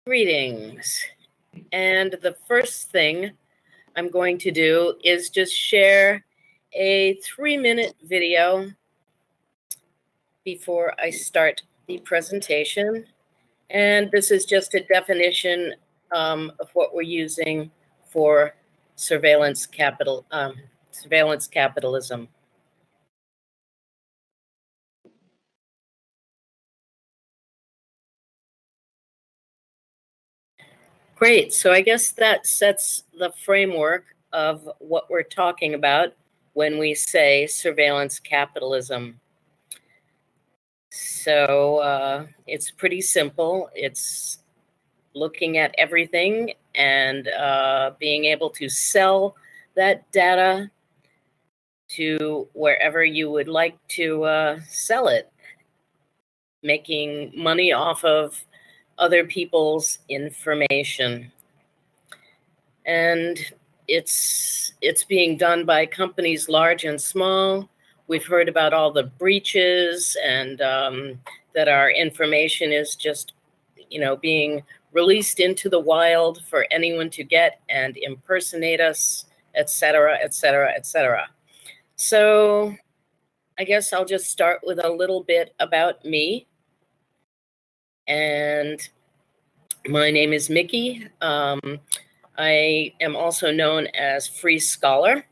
Greetings. And the first thing I'm going to do is just share a 3-minute video before I start the presentation. And this is just a definition of what we're using for surveillance capitalism. Great. So I guess that sets the framework of what we're talking about when we say surveillance capitalism. So it's pretty simple. It's looking at everything and being able to sell that data to wherever you would like to sell it, making money off of other people's information. And it's being done by companies large and small. We've heard about all the breaches and that our information is just, being released into the wild for anyone to get and impersonate us, et cetera, et cetera, et cetera. So I guess I'll just start with a little bit about me. And my name is Micky. I am also known as Free Scholar.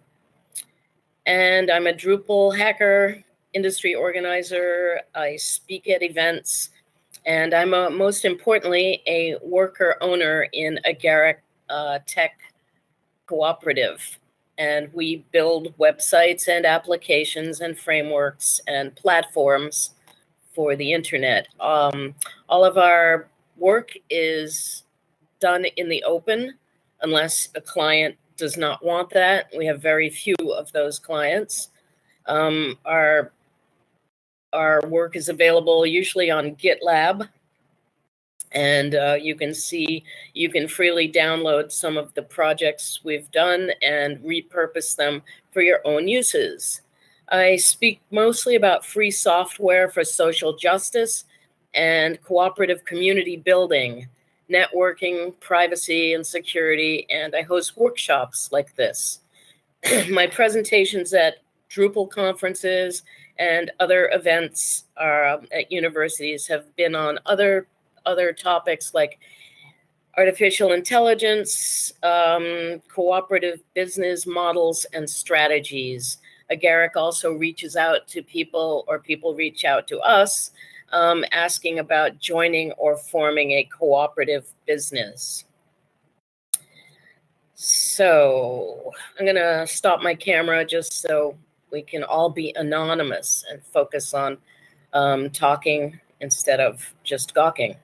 And I'm a Drupal hacker, industry organizer. I speak at events. And I'm most importantly a worker owner in a Agaric tech cooperative. And we build websites and applications and frameworks and platforms for the internet. All of our work is done in the open unless a client does not want that. We have very few of those clients. Our work is available usually on GitLab, and you can freely download some of the projects we've done and repurpose them for your own uses. I speak mostly about free software for social justice and cooperative community building, networking, privacy, and security, and I host workshops like this. My presentations at Drupal conferences and other events at universities have been on other topics like artificial intelligence, cooperative business models, and strategies. Agaric also reaches out to people, or people reach out to us, asking about joining or forming a cooperative business. So I'm going to stop my camera just so we can all be anonymous and focus on talking instead of just gawking.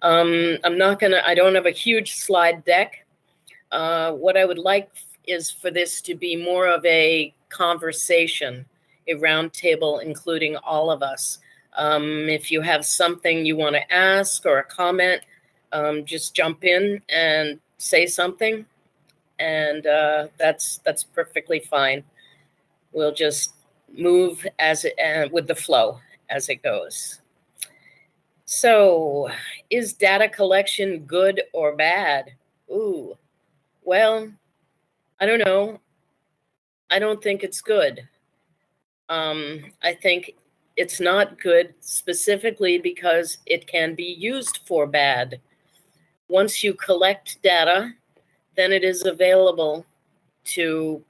I don't have a huge slide deck. What I would like is for this to be more of a conversation, a roundtable, including all of us. If you have something you want to ask or a comment, just jump in and say something, and that's perfectly fine. We'll just move with the flow as it goes. So, is data collection good or bad? Ooh, well, I don't know. I don't think it's good. I think it's not good specifically because it can be used for bad. Once you collect data, then it is available to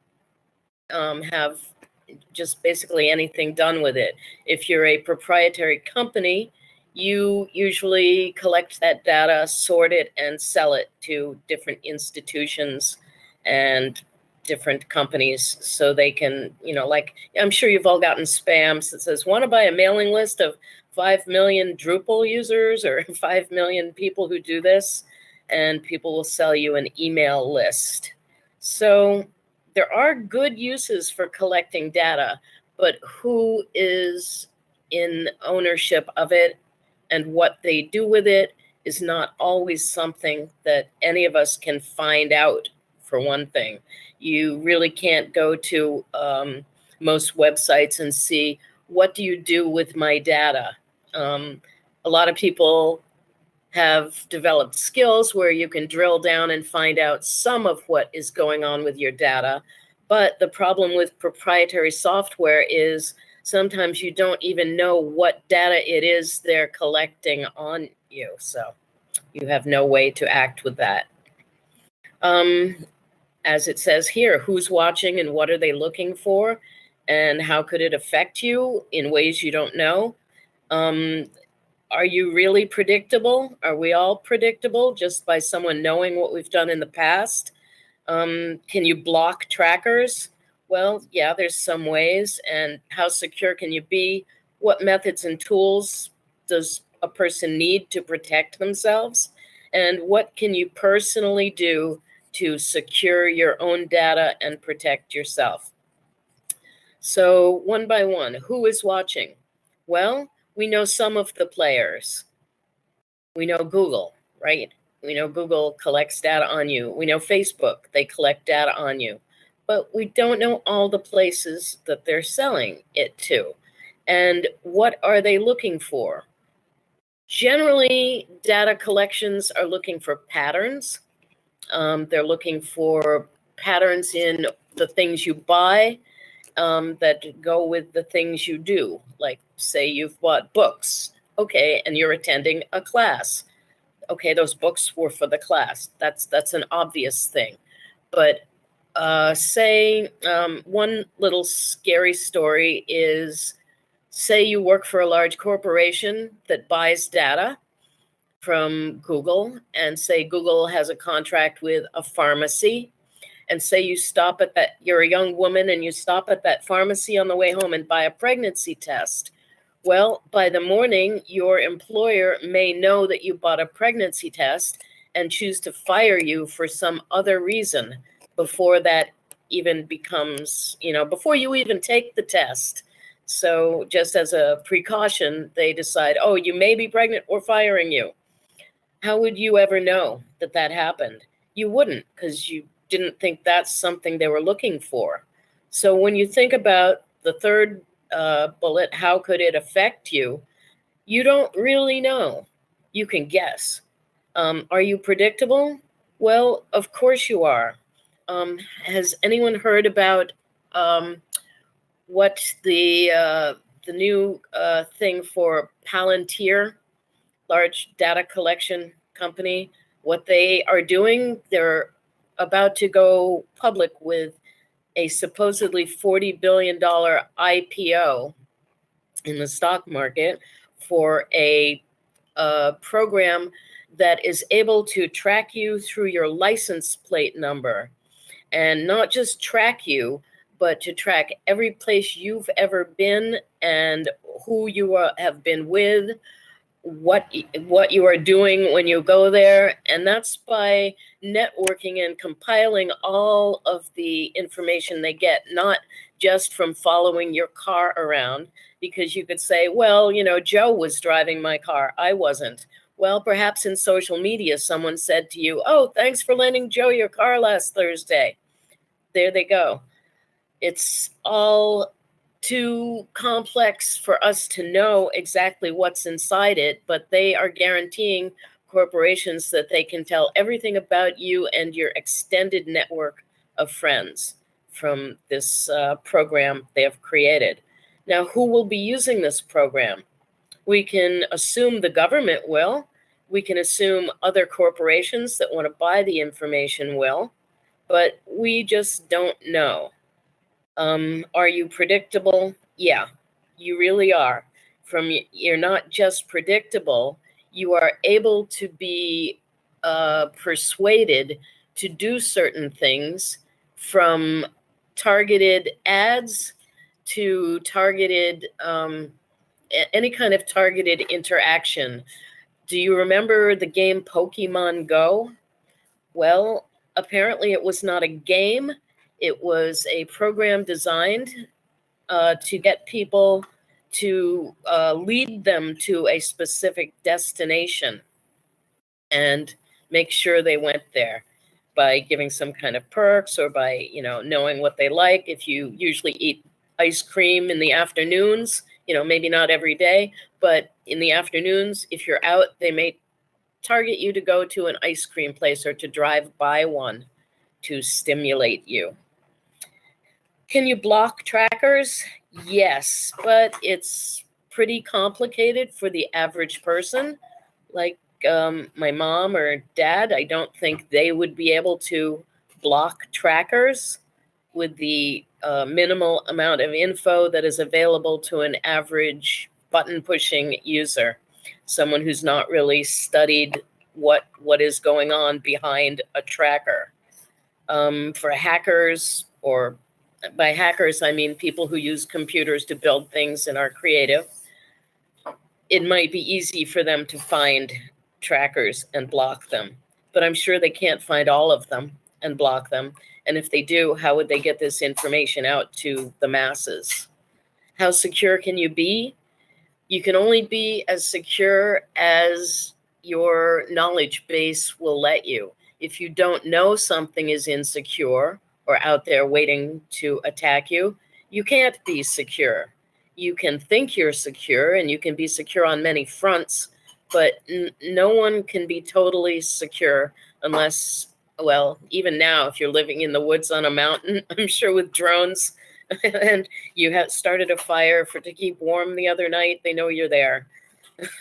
have just basically anything done with it. If you're a proprietary company, you usually collect that data, sort it, and sell it to different institutions and different companies so they can, like, I'm sure you've all gotten spams that says, want to buy a mailing list of 5 million Drupal users or 5 million people who do this, and people will sell you an email list. So there are good uses for collecting data, but who is in ownership of it and what they do with it is not always something that any of us can find out, for one thing. You really can't go to most websites and see, what do you do with my data? A lot of people have developed skills where you can drill down and find out some of what is going on with your data. But the problem with proprietary software is sometimes you don't even know what data it is they're collecting on you. So you have no way to act with that. As it says here, who's watching and what are they looking for? And how could it affect you in ways you don't know? Are you really predictable? Are we all predictable just by someone knowing what we've done in the past? Can you block trackers? Well, yeah, there's some ways. And how secure can you be? What methods and tools does a person need to protect themselves? And what can you personally do to secure your own data and protect yourself? So one by one, who is watching? Well, we know some of the players. We know Google, right? We know Google collects data on you. We know Facebook, they collect data on you. But we don't know all the places that they're selling it to. And what are they looking for? Generally, data collections are looking for patterns. They're looking for patterns in the things you buy that go with the things you do. Like, say you've bought books, okay, and you're attending a class. Okay, those books were for the class. That's an obvious thing. But say one little scary story is, say you work for a large corporation that buys data from Google, and say Google has a contract with a pharmacy, and say you stop at that, you're a young woman and you stop at that pharmacy on the way home and buy a pregnancy test. Well, by the morning, your employer may know that you bought a pregnancy test and choose to fire you for some other reason before that even becomes, before you even take the test. So just as a precaution, they decide, oh, you may be pregnant, we're firing you. How would you ever know that that happened? You wouldn't, because you didn't think that's something they were looking for. So when you think about the third bullet, how could it affect you? You don't really know. You can guess. Are you predictable? Well, of course you are. Has anyone heard about what the new thing for Palantir, large data collection company, what they are doing? They're about to go public with a supposedly $40 billion IPO in the stock market for a program that is able to track you through your license plate number, and not just track you, but to track every place you've ever been and who you have been with, what you are doing when you go there. And that's by networking and compiling all of the information they get, not just from following your car around, because you could say, well, Joe was driving my car, I wasn't. Well, perhaps in social media, someone said to you, oh, thanks for lending Joe your car last Thursday. There they go. It's all too complex for us to know exactly what's inside it, but they are guaranteeing corporations that they can tell everything about you and your extended network of friends from this program they have created. Now, who will be using this program? We can assume the government will. We can assume other corporations that want to buy the information will, but we just don't know. Are you predictable? Yeah, you really are. You're not just predictable, you are able to be persuaded to do certain things, from targeted ads to targeted any kind of targeted interaction. Do you remember the game Pokemon Go? Well, apparently it was not a game. It was a program designed to get people to lead them to a specific destination and make sure they went there by giving some kind of perks, or by, knowing what they like. If you usually eat ice cream in the afternoons, maybe not every day, but in the afternoons, if you're out, they may target you to go to an ice cream place or to drive by one to stimulate you. Can you block trackers? Yes, but it's pretty complicated for the average person. Like my mom or dad, I don't think they would be able to block trackers with the minimal amount of info that is available to an average button pushing user, someone who's not really studied what is going on behind a tracker. For hackers, or by hackers I mean people who use computers to build things and are creative, it might be easy for them to find trackers and block them, but I'm sure they can't find all of them and block them. And if they do, how would they get this information out to the masses? How secure can you be? You can only be as secure as your knowledge base will let you. If you don't know something is insecure or out there waiting to attack you, you can't be secure. You can think you're secure, and you can be secure on many fronts, but no one can be totally secure unless, well, even now, if you're living in the woods on a mountain, I'm sure with drones, and you have started a fire to keep warm the other night, they know you're there.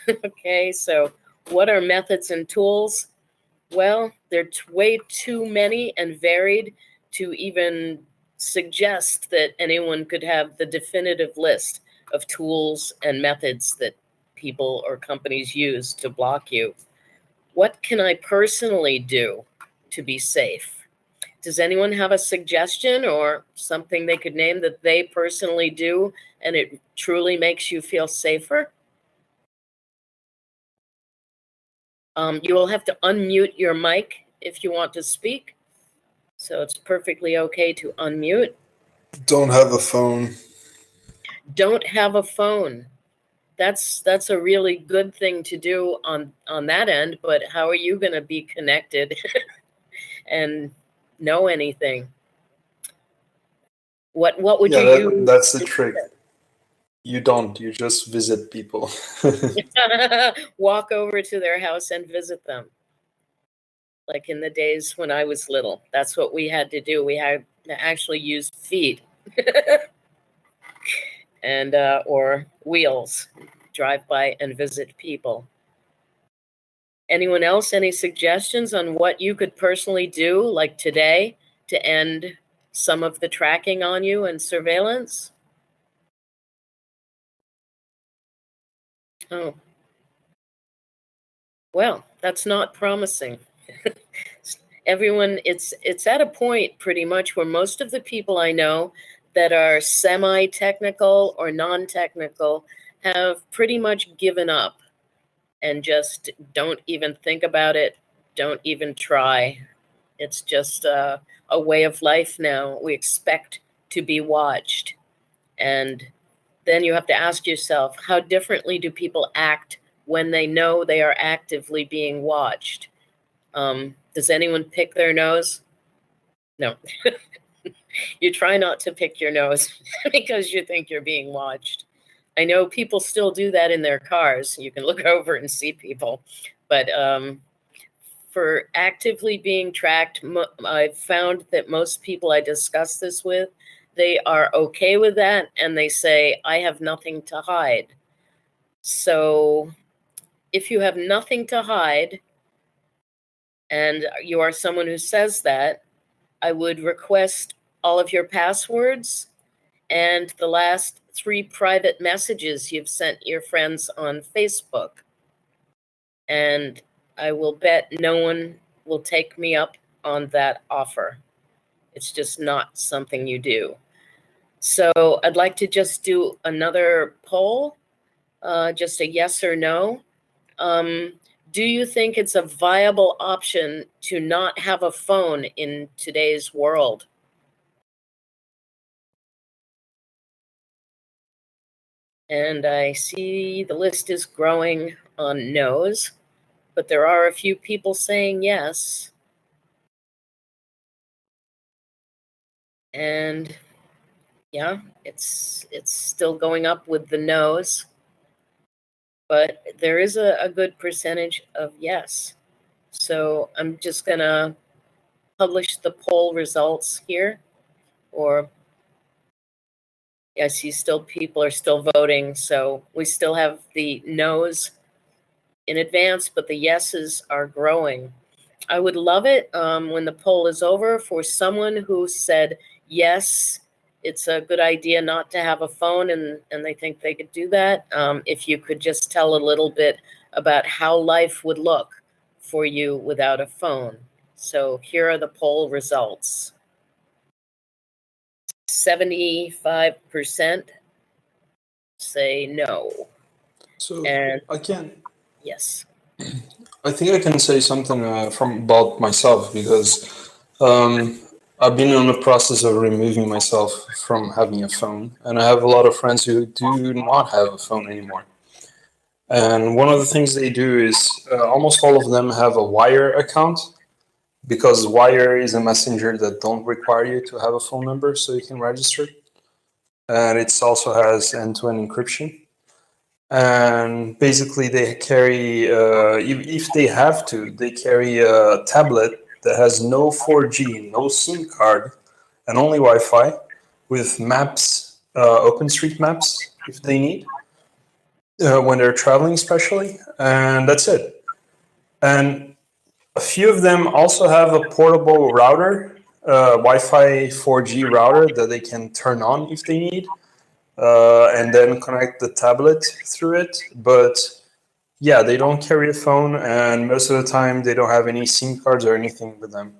Okay, so what are methods and tools? Well, they're way too many and varied to even suggest that anyone could have the definitive list of tools and methods that people or companies use to block you. What can I personally do to be safe? Does anyone have a suggestion or something they could name that they personally do and it truly makes you feel safer? You will have to unmute your mic if you want to speak. So it's perfectly okay to unmute. Don't have a phone. Don't have a phone. That's a really good thing to do on that end, but how are you going to be connected and know anything? What would you do? That's the trick. You don't. You just visit people. Walk over to their house and visit them. Like in the days when I was little, that's what we had to do. We had to actually use feet and or wheels, drive by and visit people. Anyone else, any suggestions on what you could personally do, like today, to end some of the tracking on you and surveillance? Oh, well, that's not promising. Everyone, it's at a point pretty much where most of the people I know that are semi-technical or non-technical have pretty much given up and just don't even think about it, don't even try. It's just a way of life now. We expect to be watched. And then you have to ask yourself, how differently do people act when they know they are actively being watched? Does anyone pick their nose? No. You try not to pick your nose because you think you're being watched. I know people still do that in their cars. You can look over and see people. But for actively being tracked, I've found that most people I discuss this with, they are okay with that. And they say, I have nothing to hide. So if you have nothing to hide, and you are someone who says that, I would request all of your passwords and the last 3 private messages you've sent your friends on Facebook. And I will bet no one will take me up on that offer. It's just not something you do. So I'd like to just do another poll, just a yes or no. Do you think it's a viable option to not have a phone in today's world? And I see the list is growing on no's, but there are a few people saying yes. And yeah, it's still going up with the no's. but there is a good percentage of yes. So I'm just going to publish the poll results here, or I see still people are still voting, so we still have the no's in advance, but the yeses are growing. I would love it when the poll is over for someone who said, yes, it's a good idea not to have a phone, and they think they could do that. If you could just tell a little bit about how life would look for you without a phone. So here are the poll results. 75% say no. So And I can. yes. I think I can say something from about myself because I've been in the process of removing myself from having a phone, and I have a lot of friends who do not have a phone anymore. And one of the things they do is almost all of them have a Wire account because Wire is a messenger that don't require you to have a phone number so you can register, and it also has end-to-end encryption. And basically they carry if they have to, they carry a tablet that has no 4G, no SIM card, and only Wi-Fi, with maps, OpenStreet Maps if they need, when they're traveling especially, and that's it. And a few of them also have a portable router, Wi-Fi 4G router that they can turn on if they need, and then connect the tablet through it. But yeah, they don't carry a phone, and most of the time they don't have any SIM cards or anything with them.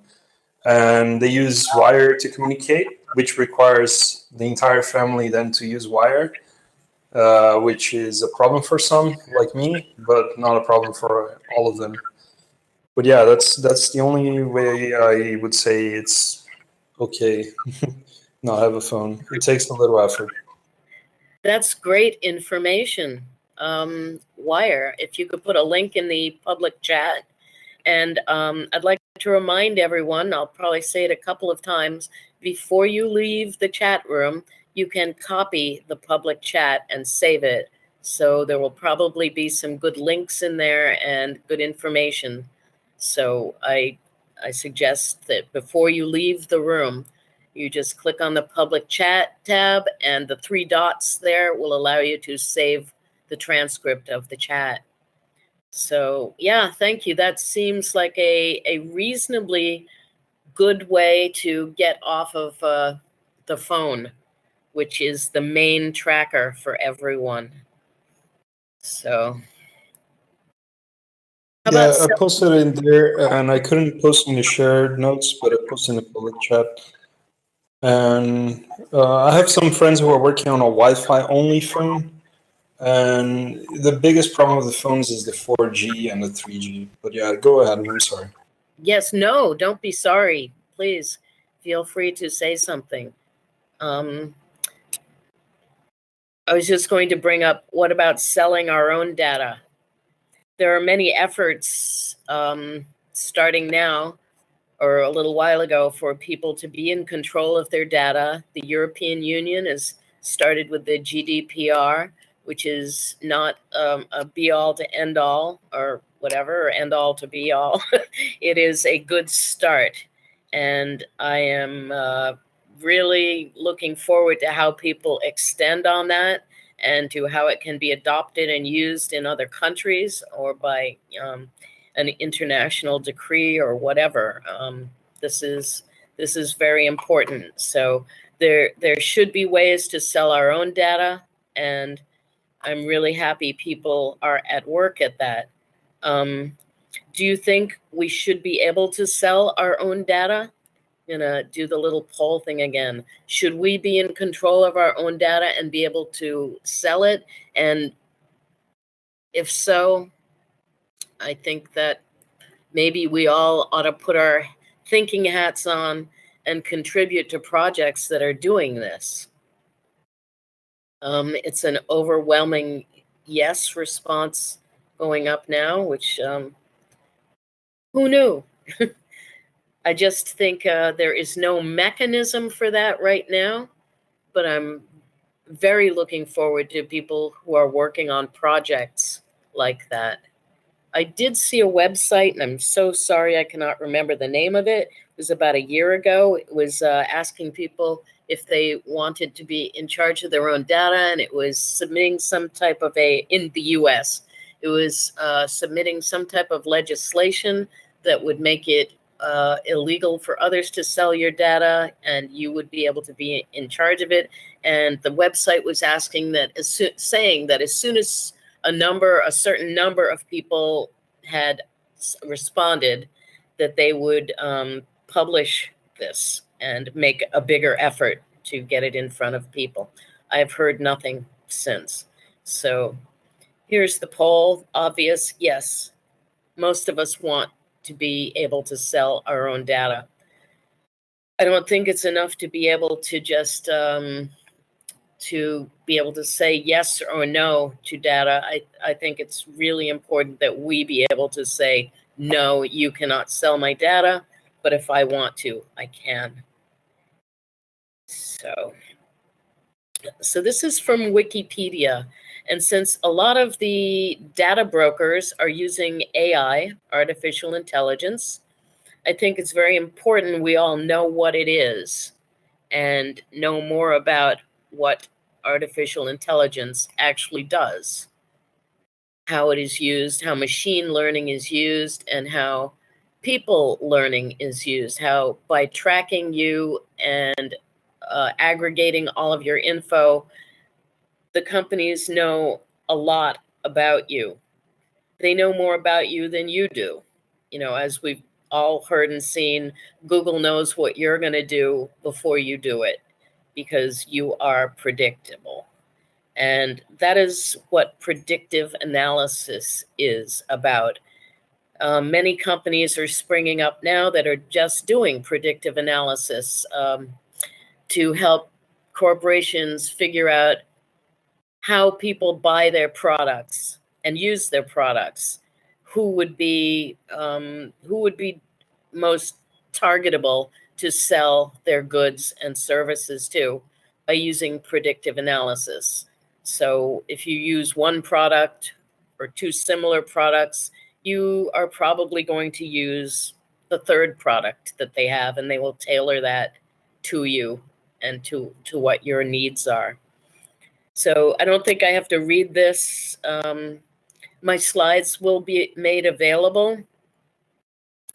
And they use Wire to communicate, which requires the entire family then to use Wire, which is a problem for some, like me, but not a problem for all of them. But yeah, that's the only way I would say it's okay not have a phone. It takes a little effort. That's great information. Wire, if you could put a link in the public chat. And I'd like to remind everyone, I'll probably say it a couple of times, before you leave the chat room, you can copy the public chat and save it. So there will probably be some good links in there and good information. So I suggest that before you leave the room, you just click on the public chat tab, and the three dots there will allow you to save the transcript of the chat. So yeah, thank you. That seems like a reasonably good way to get off of the phone, which is the main tracker for everyone. So how about Yeah, I posted it in there, and I couldn't post in the shared notes, but I posted in the public chat. And I have some friends who are working on a Wi-Fi only phone, and the biggest problem with the phones is the 4G and the 3G. But yeah, go ahead. I'm sorry. Yes, no, don't be sorry. Please feel free to say something. I was just going to bring up, what about selling our own data? There are many efforts starting now or a little while ago for people to be in control of their data. The European Union has started with the Gdpr, which is not a be-all to end-all or whatever, or end-all to be-all. It is a good start. And I am really looking forward to how people extend on that and to how it can be adopted and used in other countries or by an international decree or whatever. This is very important. So there should be ways to sell our own data, and I'm really happy people are at work at that. Do you think we should be able to sell our own data? I'm gonna do the little poll thing again. Should we be in control of our own data and be able to sell it? And if so, I think that maybe we all ought to put our thinking hats on and contribute to projects that are doing this. It's an overwhelming yes response going up now, which who knew? I just think there is no mechanism for that right now, but I'm very looking forward to people who are working on projects like that. I did see a website, and I'm so sorry I cannot remember the name of it. It was about a year ago. It was asking people if they wanted to be in charge of their own data, and it was submitting some type of in the US, it was submitting some type of legislation that would make it illegal for others to sell your data, and you would be able to be in charge of it. And the website was asking that, saying that as soon as a certain number of people had responded, that they would publish this and make a bigger effort to get it in front of people. I've heard nothing since. So here's the poll. Obvious, yes. Most of us want to be able to sell our own data. I don't think it's enough to be able to just to be able to say yes or no to data. I think it's really important that we be able to say, no, you cannot sell my data, but if I want to, I can. So this is from Wikipedia. And since a lot of the data brokers are using AI, artificial intelligence, I think it's very important we all know what it is and know more about what artificial intelligence actually does, how it is used, how machine learning is used, and how people learning is used, how by tracking you and aggregating all of your info, the companies know a lot about you. They know more about you than you do. You know, as we've all heard and seen, Google knows what you're going to do before you do it, because you are predictable. And that is what predictive analysis is about. Many companies are springing up now that are just doing predictive analysis to help corporations figure out how people buy their products and use their products, who would be most targetable to sell their goods and services to by using predictive analysis. So if you use one product or two similar products, you are probably going to use the third product that they have, and they will tailor that to you and to what your needs are. So I don't think I have to read this. My slides will be made available,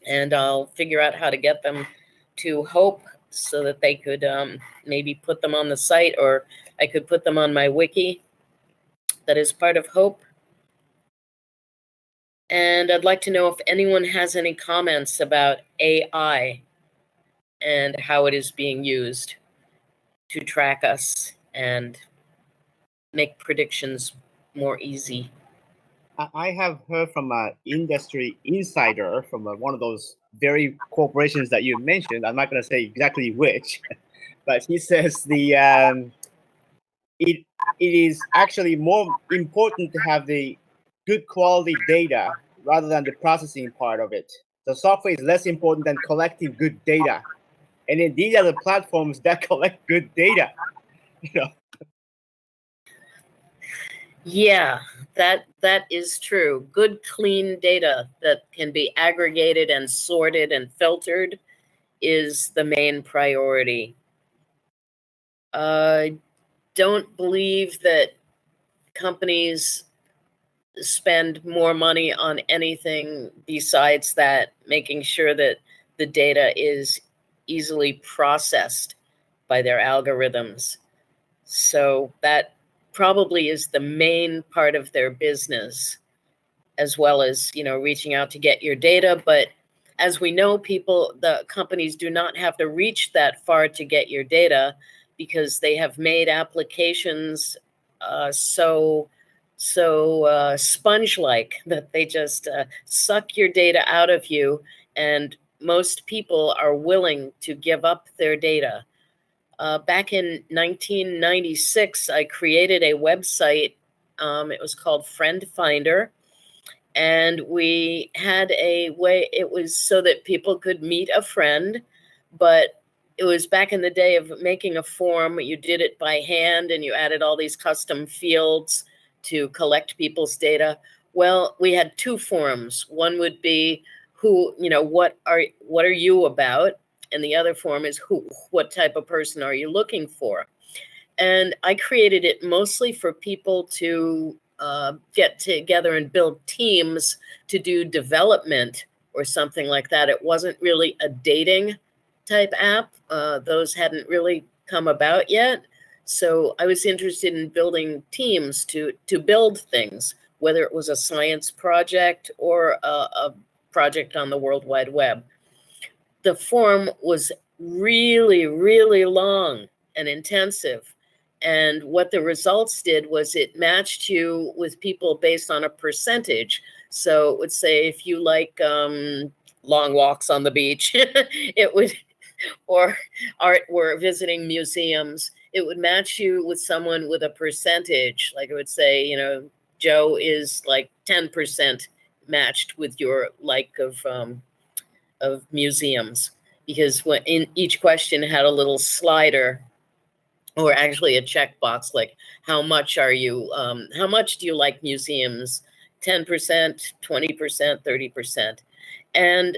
and I'll figure out how to get them to Hope so that they could maybe put them on the site, or I could put them on my wiki that is part of Hope. And I'd like to know if anyone has any comments about AI and how it is being used to track us and make predictions more easy. I have heard from an industry insider from one of those very corporations that you mentioned. I'm not going to say exactly which, but he says it is actually more important to have the good quality data rather than the processing part of it. The software is less important than collecting good data, and then these are the platforms that collect good data. You know. Yeah, that is true. Good, clean data that can be aggregated and sorted and filtered is the main priority. I don't believe that companies spend more money on anything besides that, making sure that the data is easily processed by their algorithms. So that probably is the main part of their business, as well as, you know, reaching out to get your data. But as we know, the companies do not have to reach that far to get your data, because they have made applications so sponge-like that they just suck your data out of you, and most people are willing to give up their data. Back in 1996, I created a website. It was called Friend Finder, and we had a way. It was so that people could meet a friend, but it was back in the day of making a form. You did it by hand, and you added all these custom fields to collect people's data. Well, we had two forums. One would be who, what are you about? And the other form is what type of person are you looking for? And I created it mostly for people to get together and build teams to do development or something like that. It wasn't really a dating type app. Those hadn't really come about yet. So I was interested in building teams to build things, whether it was a science project or a project on the World Wide Web. The form was really, really long and intensive. And what the results did was it matched you with people based on a percentage. So it would say if you like long walks on the beach, it would, or art, or visiting museums, it would match you with someone with a percentage. Like it would say, Joe is like 10% matched with your like of museums, because when in each question had a little slider, or actually a checkbox, like how much do you like museums? 10%, 20%, 30%. And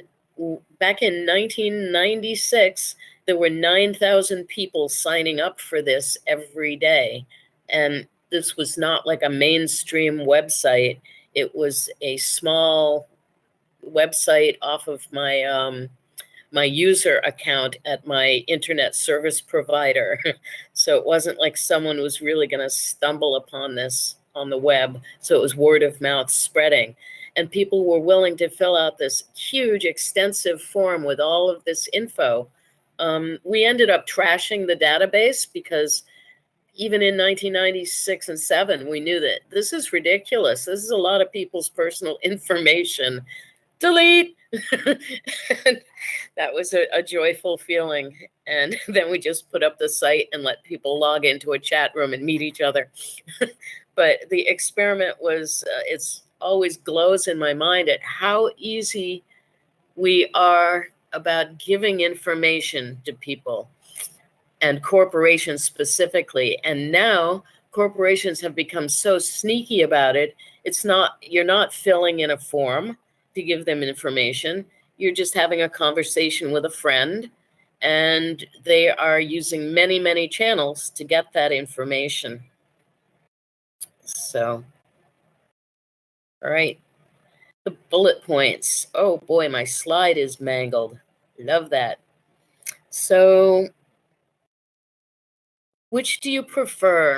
back in 1996, there were 9,000 people signing up for this every day. And this was not like a mainstream website. It was a small website off of my my user account at my internet service provider. So it wasn't like someone was really going to stumble upon this on the web. So it was word of mouth spreading. And people were willing to fill out this huge, extensive form with all of this info. We ended up trashing the database because even in 1996 and 7, we knew that this is ridiculous. This is a lot of people's personal information. Delete. That was a joyful feeling. And then we just put up the site and let people log into a chat room and meet each other. But the experiment was, it's always glows in my mind at how easy we are about giving information to people, and corporations specifically. And now corporations have become so sneaky about it. You're not filling in a form to give them information. You're just having a conversation with a friend, and they are using many, many channels to get that information. So, all right. The bullet points. Oh boy, my slide is mangled. Love that. So, which do you prefer?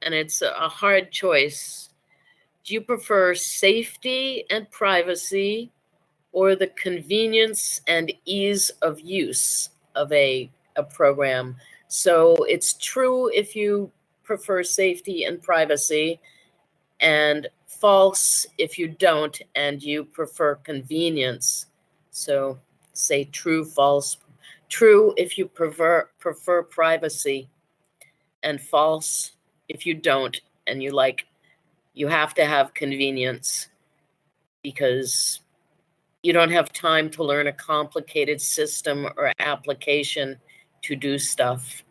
And it's a hard choice. Do you prefer safety and privacy, or the convenience and ease of use of a program? So it's true if you prefer safety and privacy, and false if you don't and you prefer convenience. So say true, false. True if you prefer privacy, and false if you don't and you have to have convenience because you don't have time to learn a complicated system or application to do stuff.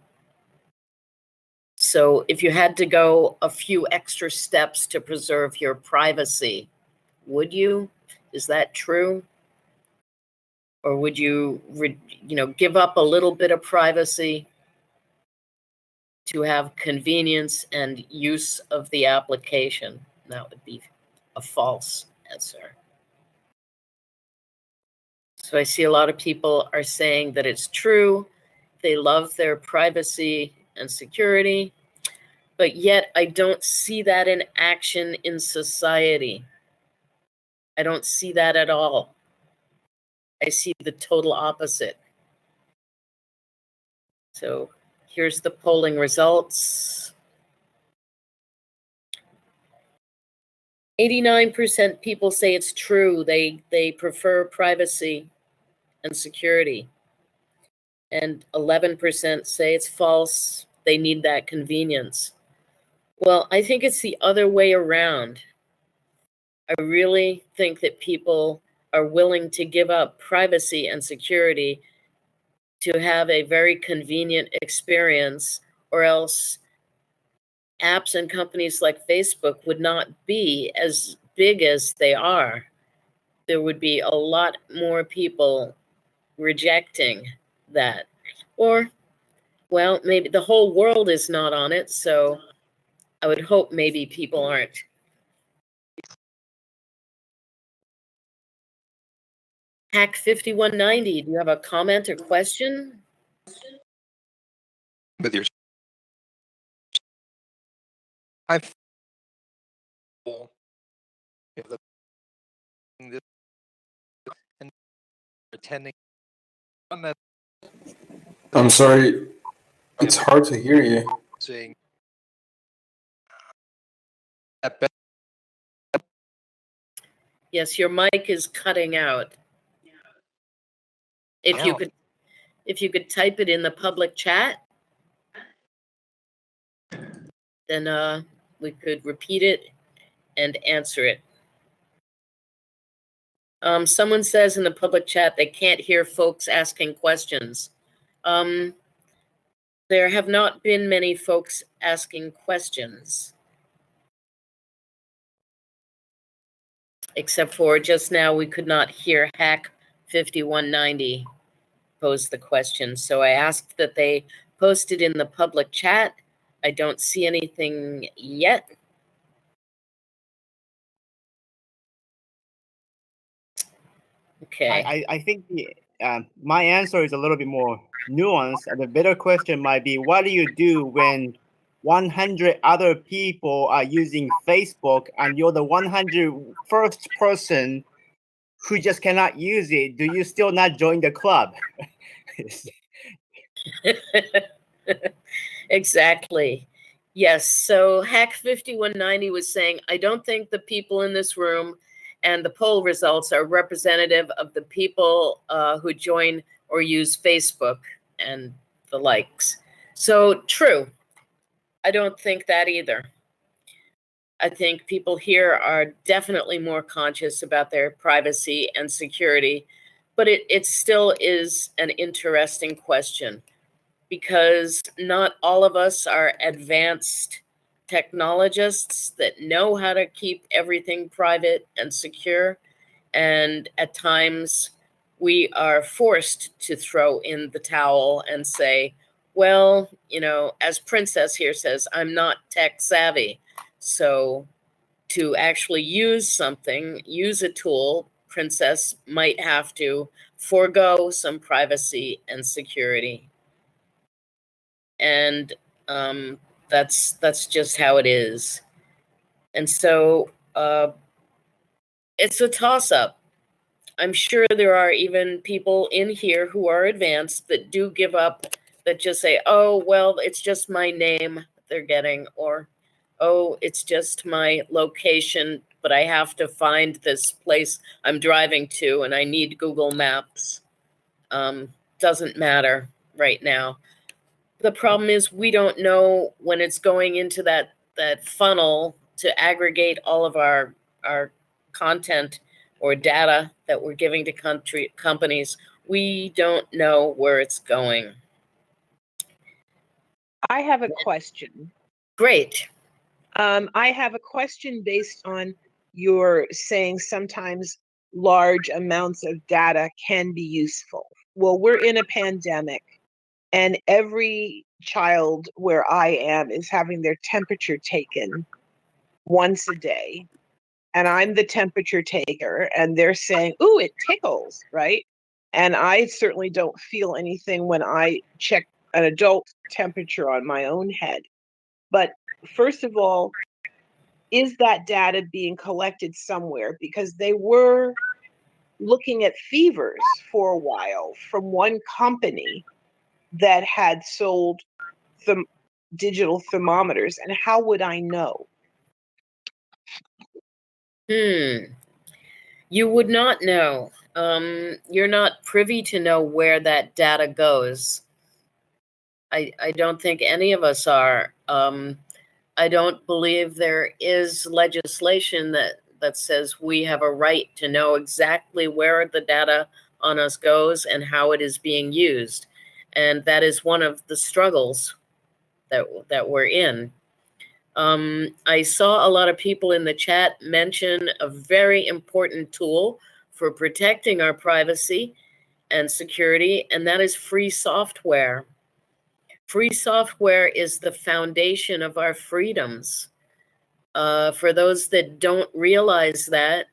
So if you had to go a few extra steps to preserve your privacy, would you? Is that true? Or would you, give up a little bit of privacy to have convenience and use of the application? That would be a false answer. So I see a lot of people are saying that it's true. They love their privacy and security, but yet I don't see that in action in society. I don't see that at all. I see the total opposite. So here's the polling results. 89% people say it's true. They prefer privacy and security. And 11% say it's false. They need that convenience. Well, I think it's the other way around. I really think that people are willing to give up privacy and security to have a very convenient experience, or else apps and companies like Facebook would not be as big as they are, there would be a lot more people rejecting that. Or, well, maybe the whole world is not on it, so I would hope maybe people aren't. Hack 5190, do you have a comment or question? With your, I'm this and pretending that I'm sorry, it's hard to hear you. saying at best. Yes, your mic is cutting out. If you could type it in the public chat, then we could repeat it and answer it. Someone says in the public chat they can't hear folks asking questions. There have not been many folks asking questions, except for just now we could not hear Hack 5190 pose the question. So I asked that they post it in the public chat. I don't see anything yet. Okay. I think my answer is a little bit more nuanced. And the better question might be, what do you do when 100 other people are using Facebook and you're the 101st person who just cannot use it? Do you still not join the club? Exactly. Yes. So Hack 5190 was saying, I don't think the people in this room and the poll results are representative of the people who join or use Facebook and the likes. So true. I don't think that either. I think people here are definitely more conscious about their privacy and security, but it still is an interesting question because not all of us are advanced technologists that know how to keep everything private and secure. And at times we are forced to throw in the towel and say, well, as Princess here says, I'm not tech savvy. So to actually use a tool, Princess might have to forego some privacy and security. And that's just how it is. And so it's a toss-up. I'm sure there are even people in here who are advanced that do give up, that just say, oh, well, it's just my name they're getting, or, oh, it's just my location, but I have to find this place I'm driving to and I need Google Maps. Doesn't matter right now. The problem is we don't know when it's going into that funnel to aggregate all of our content or data that we're giving to companies. We don't know where it's going. I have a question. Great. I have a question based on your saying sometimes large amounts of data can be useful. Well, we're in a pandemic, and every child where I am is having their temperature taken once a day. And I'm the temperature taker, and they're saying, ooh, it tickles, right? And I certainly don't feel anything when I check an adult temperature on my own head. But first of all, is that data being collected somewhere? Because they were looking at fevers for a while from one company that had sold digital thermometers. And how would I know? You would not know. You're not privy to know where that data goes. I don't think any of us are. I don't believe there is legislation that says we have a right to know exactly where the data on us goes and how it is being used. And that is one of the struggles that we're in. I saw a lot of people in the chat mention a very important tool for protecting our privacy and security, and that is free software. Free software is the foundation of our freedoms. For those that don't realize that,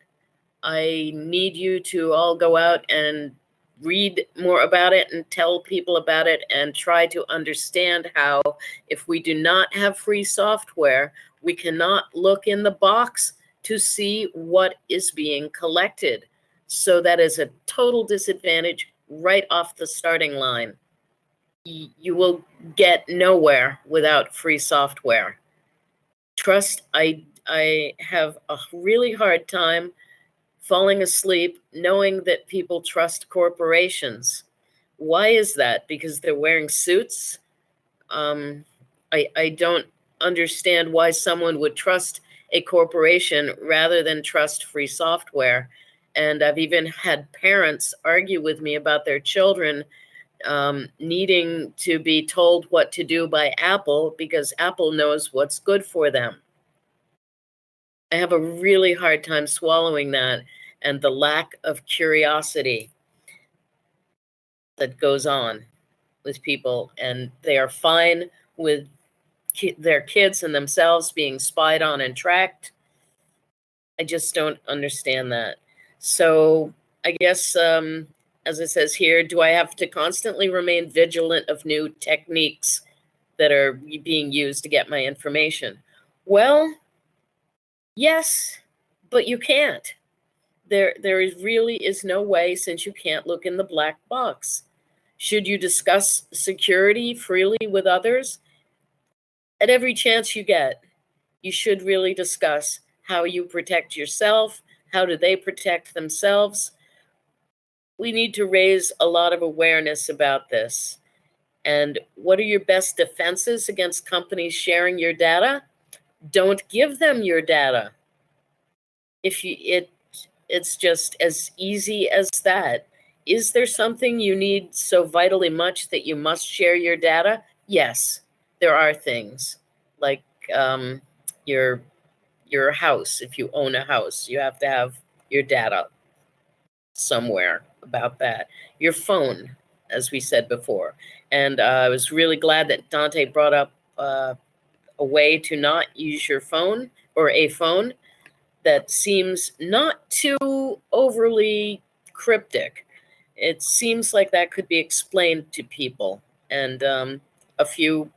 I need you to all go out and read more about it and tell people about it and try to understand how, if we do not have free software, we cannot look in the box to see what is being collected. So that is a total disadvantage right off the starting line. You will get nowhere without free software. Trust, I have a really hard time falling asleep knowing that people trust corporations. Why is that? Because they're wearing suits? I don't understand why someone would trust a corporation rather than trust free software. And I've even had parents argue with me about their children needing to be told what to do by Apple because Apple knows what's good for them. I have a really hard time swallowing that and the lack of curiosity that goes on with people. And they are fine with their kids and themselves being spied on and tracked. I just don't understand that. So I guess, as it says here, do I have to constantly remain vigilant of new techniques that are being used to get my information? Well, yes, but you can't. There really is no way, since you can't look in the black box. Should you discuss security freely with others? At every chance you get, you should really discuss how you protect yourself, how do they protect themselves. We need to raise a lot of awareness about this. And what are your best defenses against companies sharing your data? Don't give them your data. It's just as easy as that. Is there something you need so vitally much that you must share your data? Yes, there are things like your house. If you own a house, you have to have your data somewhere about that. Your phone, as we said before. And I was really glad that Dante brought up a way to not use your phone or a phone that seems not too overly cryptic. It seems like that could be explained to people, and a few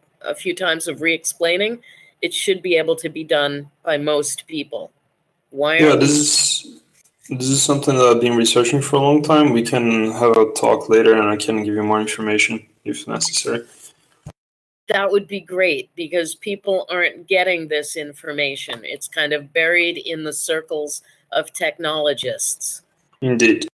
times of re-explaining, it should be able to be done by most people. Why Yeah, aren't we? this is something that I've been researching for a long time. We can have a talk later, and I can give you more information if necessary. That would be great, because people aren't getting this information. It's kind of buried in the circles of technologists. Indeed.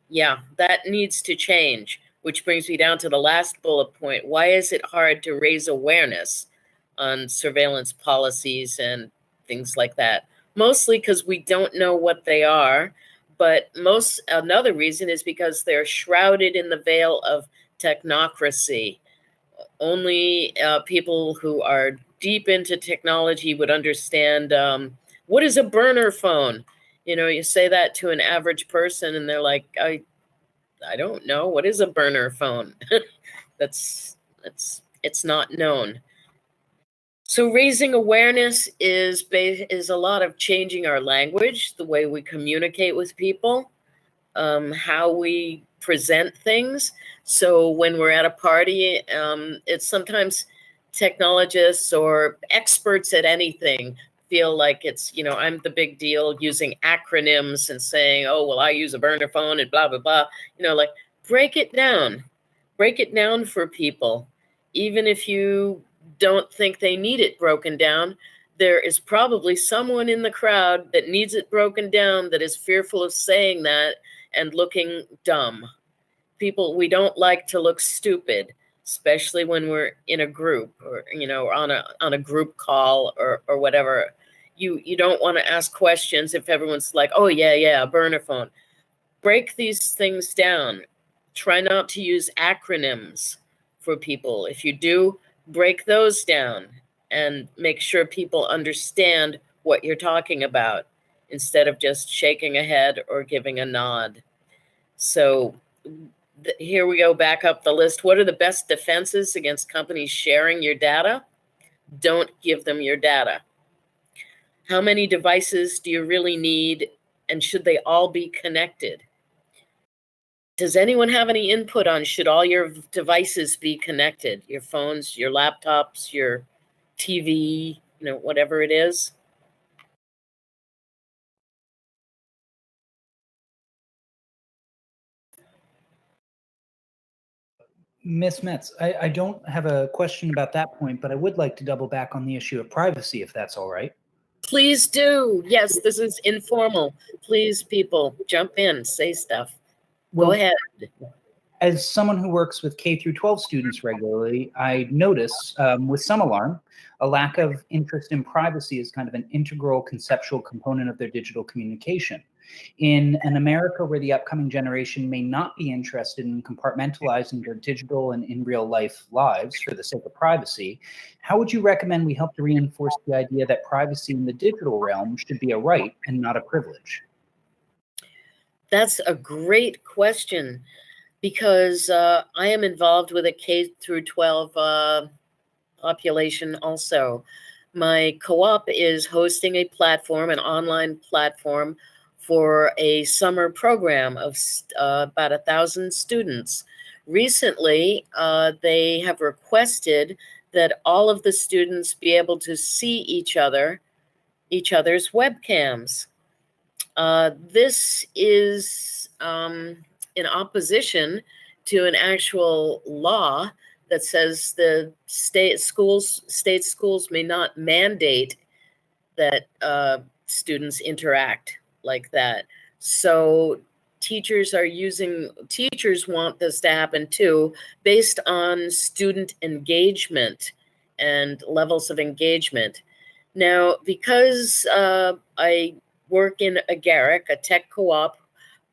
Yeah, that needs to change, which brings me down to the last bullet point. Why is it hard to raise awareness on surveillance policies and things like that? Mostly because we don't know what they are, but another reason is because they're shrouded in the veil of technocracy. Only people who are deep into technology would understand what is a burner phone. You know, you say that to an average person and they're like, I don't know, what is a burner phone? It's not known. So raising awareness is a lot of changing our language, the way we communicate with people, how we present things. So when we're at a party, it's sometimes technologists or experts at anything feel like it's, I'm the big deal using acronyms and saying, oh, well, I use a burner phone and blah, blah, blah. Like, break it down for people. Even if you don't think they need it broken down, there is probably someone in the crowd that needs it broken down that is fearful of saying that and looking dumb. People, we don't like to look stupid, especially when we're in a group or on a group call or whatever. You don't want to ask questions if everyone's like, oh yeah, a burner phone. Break these things down. Try not to use acronyms for people. If you do, break those down. and make sure people understand what you're talking about instead of just shaking a head or giving a nod. So here we go, back up the list. What are the best defenses against companies sharing your data? Don't give them your data. How many devices do you really need, and should they all be connected? Does anyone have any input on should all your devices be connected? Your phones, your laptops, your TV, whatever it is? Ms. Metts, I don't have a question about that point, but I would like to double back on the issue of privacy, if that's all right. Please do. Yes, this is informal. Please, people, jump in, say stuff. Go ahead. As someone who works with K through 12 students regularly, I notice with some alarm, a lack of interest in privacy is kind of an integral conceptual component of their digital communication. In an America where the upcoming generation may not be interested in compartmentalizing their digital and in real life lives for the sake of privacy, how would you recommend we help to reinforce the idea that privacy in the digital realm should be a right and not a privilege? That's a great question, because I am involved with a K through 12 population also. My co-op is hosting a platform, an online platform, for a summer program of about 1,000 students. Recently, they have requested that all of the students be able to see each other's webcams. This is in opposition to an actual law that says the state schools may not mandate that students interact like that. So teachers want this to happen too, based on student engagement and levels of engagement. Now, because I work in a GARIC, a tech co-op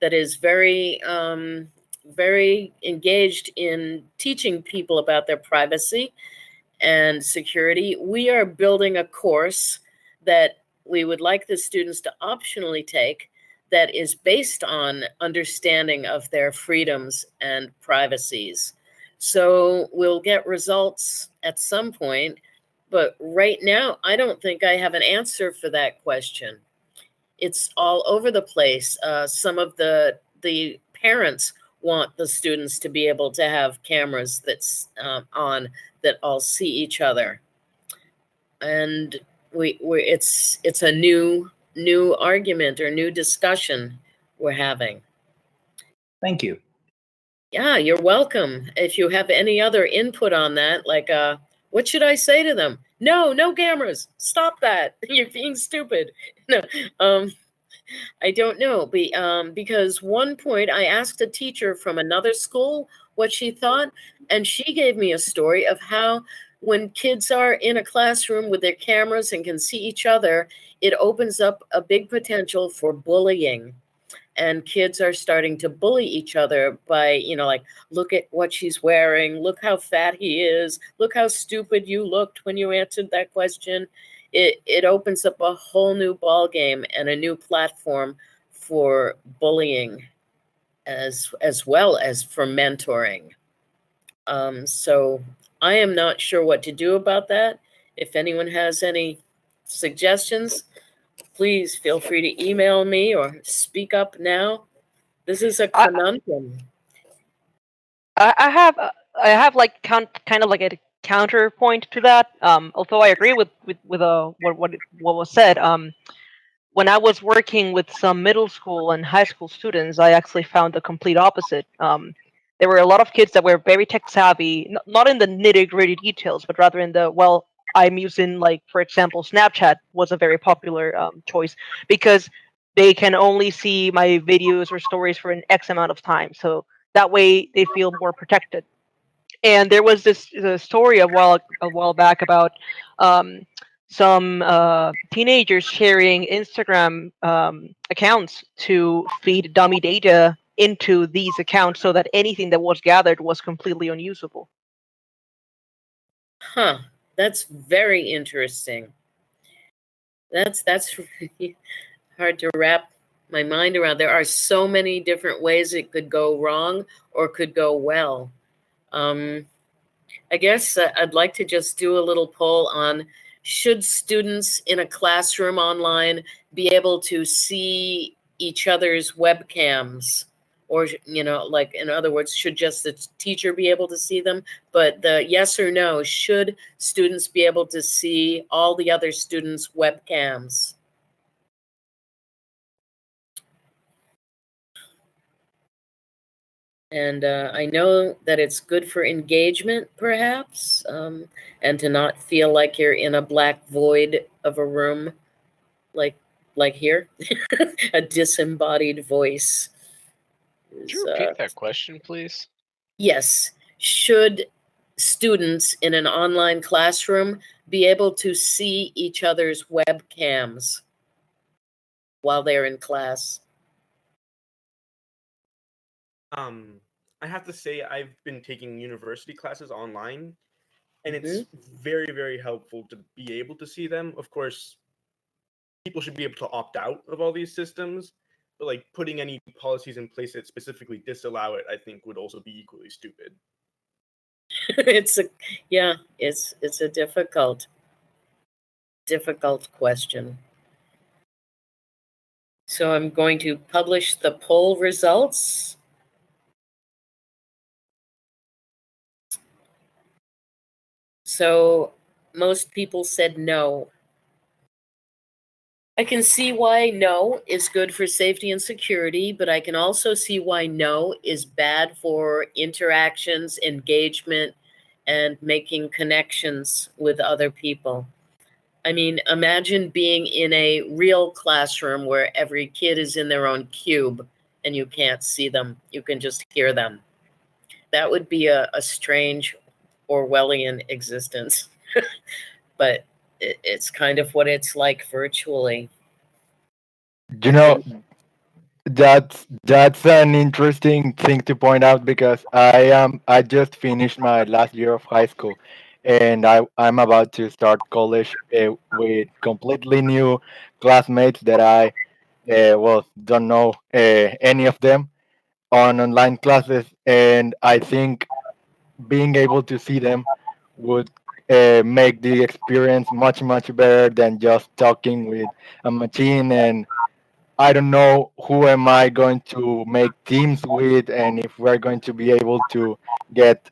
that is very engaged in teaching people about their privacy and security, we are building a course that we would like the students to optionally take that is based on understanding of their freedoms and privacies. So we'll get results at some point, but right now, I don't think I have an answer for that question. It's all over the place. Some of the parents want the students to be able to have cameras that's on that all see each other, and it's a new argument or new discussion we're having. Thank you. Yeah, you're welcome. If you have any other input on that, like what should I say to them? No cameras. Stop that. You're being stupid. No, I don't know. Because one point I asked a teacher from another school what she thought, and she gave me a story of how when kids are in a classroom with their cameras and can see each other, it opens up a big potential for bullying. And kids are starting to bully each other by, like, look at what she's wearing, look how fat he is, look how stupid you looked when you answered that question. It opens up a whole new ball game and a new platform for bullying as well as for mentoring. So I am not sure what to do about that. If anyone has any suggestions, please feel free to email me or speak up now. This is a conundrum. I have like kind of like a counterpoint to that. Although I agree with what was said. When I was working with some middle school and high school students, I actually found the complete opposite. There were a lot of kids that were very tech savvy, not in the nitty gritty details, but rather in the, well, I'm using, like, for example, Snapchat was a very popular choice because they can only see my videos or stories for an X amount of time. So that way they feel more protected. And there was this story a while back about some teenagers sharing Instagram accounts to feed dummy data into these accounts so that anything that was gathered was completely unusable. Huh. That's very interesting. That's really hard to wrap my mind around. There are so many different ways it could go wrong or could go well. I guess I'd like to just do a little poll on, should students in a classroom online be able to see each other's webcams? Or, like, in other words, should just the teacher be able to see them? But the yes or no, should students be able to see all the other students' webcams? And I know that it's good for engagement, perhaps, and to not feel like you're in a black void of a room, like here, a disembodied voice. Could you repeat that question, please? Yes. Should students in an online classroom be able to see each other's webcams while they're in class? I have to say I've been taking university classes online, and it's very, very helpful to be able to see them. Of course, people should be able to opt out of all these systems, but like putting any policies in place that specifically disallow it, I think would also be equally stupid. It's a difficult question. So I'm going to publish the poll results. So most people said no. I can see why no is good for safety and security, but I can also see why no is bad for interactions, engagement, and making connections with other people. I mean, imagine being in a real classroom where every kid is in their own cube and you can't see them. You can just hear them. That would be a strange Orwellian existence. But it's kind of what it's like virtually. You know, that's an interesting thing to point out because I just finished my last year of high school, and I'm about to start college with completely new classmates that I well don't know any of them on online classes, and I think being able to see them would make the experience much better than just talking with a machine. And I don't know who am I going to make teams with, and if we're going to be able to get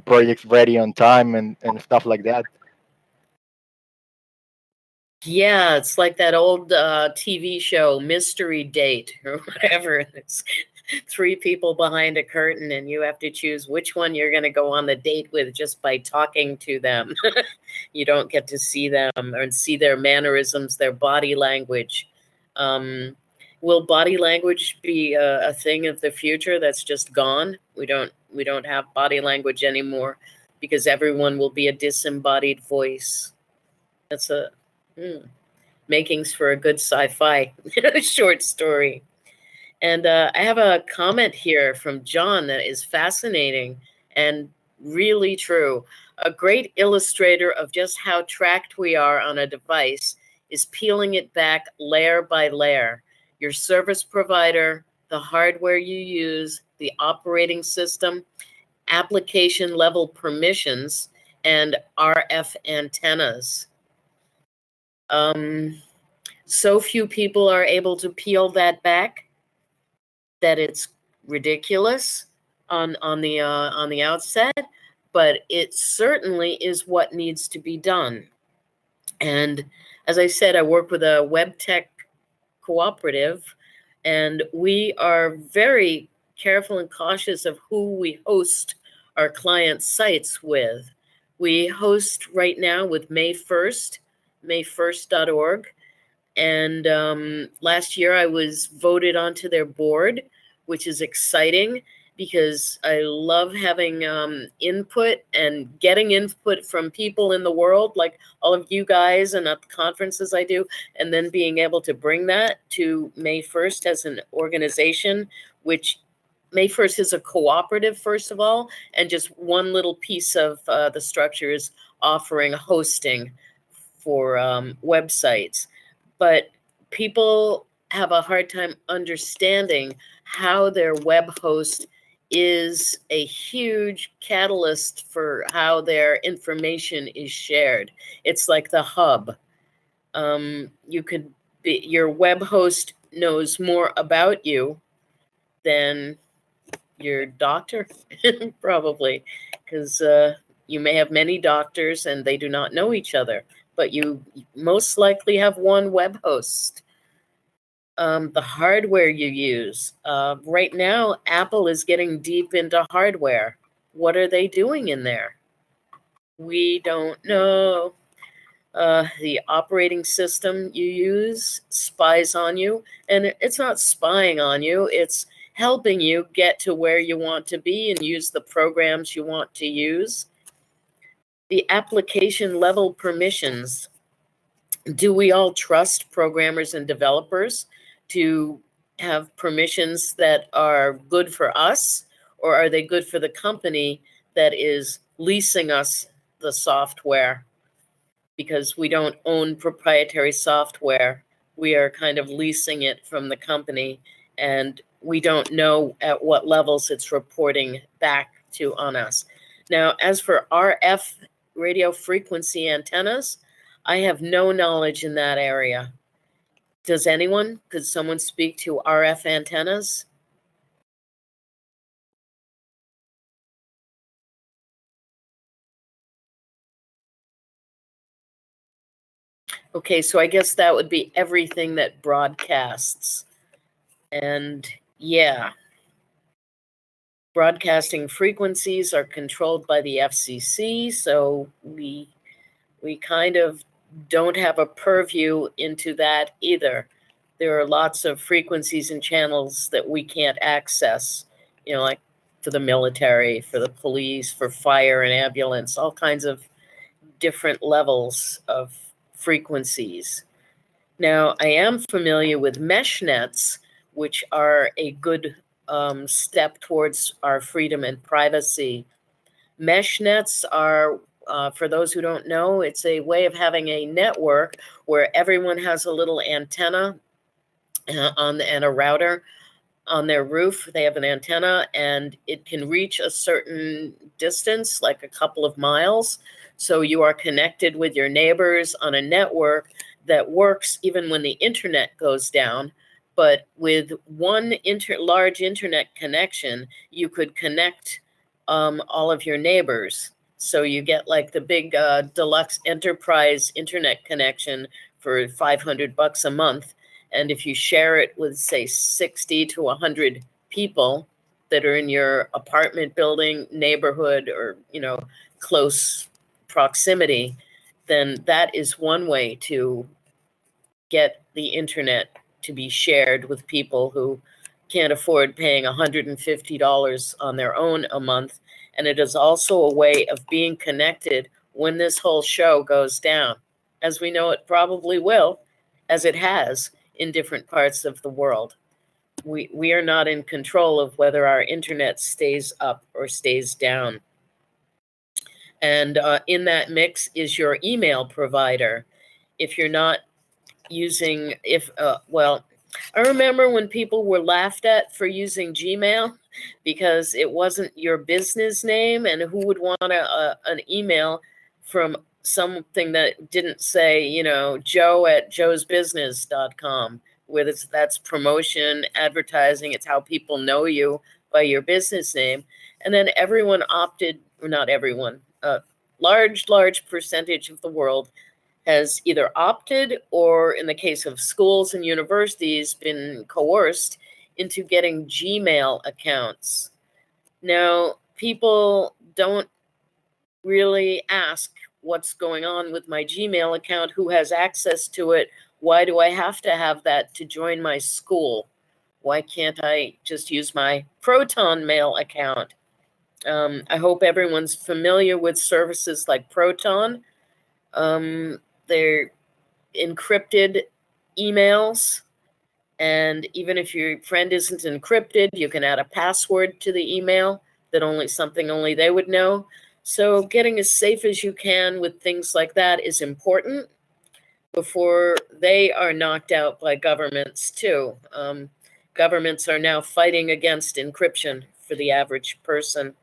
projects ready on time and stuff like that. Yeah, it's like that old TV show, Mystery Date, or whatever. It's 3 people behind a curtain, and you have to choose which one you're going to go on the date with just by talking to them. You don't get to see them or see their mannerisms, their body language. Will body language be a thing of the future that's just gone? We don't have body language anymore because everyone will be a disembodied voice. That's a makings for a good sci-fi short story. And I have a comment here from John that is fascinating and really true. A great illustrator of just how tracked we are on a device is peeling it back layer by layer. Your service provider, the hardware you use, the operating system, application level permissions, and RF antennas. So few people are able to peel that back that it's ridiculous on the outset, but it certainly is what needs to be done. And as I said, I work with a web tech cooperative, and we are very careful and cautious of who we host our client sites with. We host right now with May 1st, mayfirst.org. And last year I was voted onto their board, which is exciting because I love having input and getting input from people in the world, like all of you guys and at the conferences I do, and then being able to bring that to May 1st as an organization, which May 1st is a cooperative, first of all, and just one little piece of the structure is offering hosting for websites, but people have a hard time understanding how their web host is a huge catalyst for how their information is shared. It's like the hub. You could be, your web host knows more about you than your doctor, probably, because you may have many doctors and they do not know each other, but you most likely have one web host. The hardware you use. Right now, Apple is getting deep into hardware. What are they doing in there? We don't know. The operating system you use spies on you, and it's not spying on you, it's helping you get to where you want to be and use the programs you want to use. The application level permissions. Do we all trust programmers and developers to have permissions that are good for us, or are they good for the company that is leasing us the software? Because we don't own proprietary software, we are kind of leasing it from the company, and we don't know at what levels it's reporting back to on us. Now, as for RF radio frequency antennas, I have no knowledge in that area. Does anyone? Could someone speak to RF antennas? Okay, so I guess that would be everything that broadcasts. And yeah, broadcasting frequencies are controlled by the FCC, so we kind of don't have a purview into that either. There are lots of frequencies and channels that we can't access, you know, like for the military, for the police, for fire and ambulance, all kinds of different levels of frequencies. Now, I am familiar with mesh nets, which are a good step towards our freedom and privacy. Mesh nets are, for those who don't know, it's a way of having a network where everyone has a little antenna and a router on their roof. They have an antenna and it can reach a certain distance, like a couple of miles. So you are connected with your neighbors on a network that works even when the internet goes down. But with one large internet connection, you could connect all of your neighbors. So you get like the big deluxe enterprise internet connection for $500 a month. And if you share it with, say, 60 to 100 people that are in your apartment building, neighborhood, or, you know, close proximity, then that is one way to get the internet to be shared with people who can't afford paying $150 on their own a month. And it is also a way of being connected when this whole show goes down, as we know it probably will, as it has in different parts of the world. We are not in control of whether our internet stays up or stays down. And in that mix is your email provider. If you're not using, well, I remember when people were laughed at for using Gmail because it wasn't your business name, and who would want an email from something that didn't say, you know, joe@joesbusiness.com, where that's promotion, advertising. It's how people know you by your business name. And then everyone opted, or not everyone, a large percentage of the world has either opted or, in the case of schools and universities, been coerced into getting Gmail accounts. Now, people don't really ask what's going on with my Gmail account, who has access to it, why do I have to have that to join my school? Why can't I just use my Proton Mail account? I hope everyone's familiar with services like Proton. They're encrypted emails, and even if your friend isn't encrypted, you can add a password to the email that only they would know. So getting as safe as you can with things like that is important before they are knocked out by governments too. Governments are now fighting against encryption for the average person.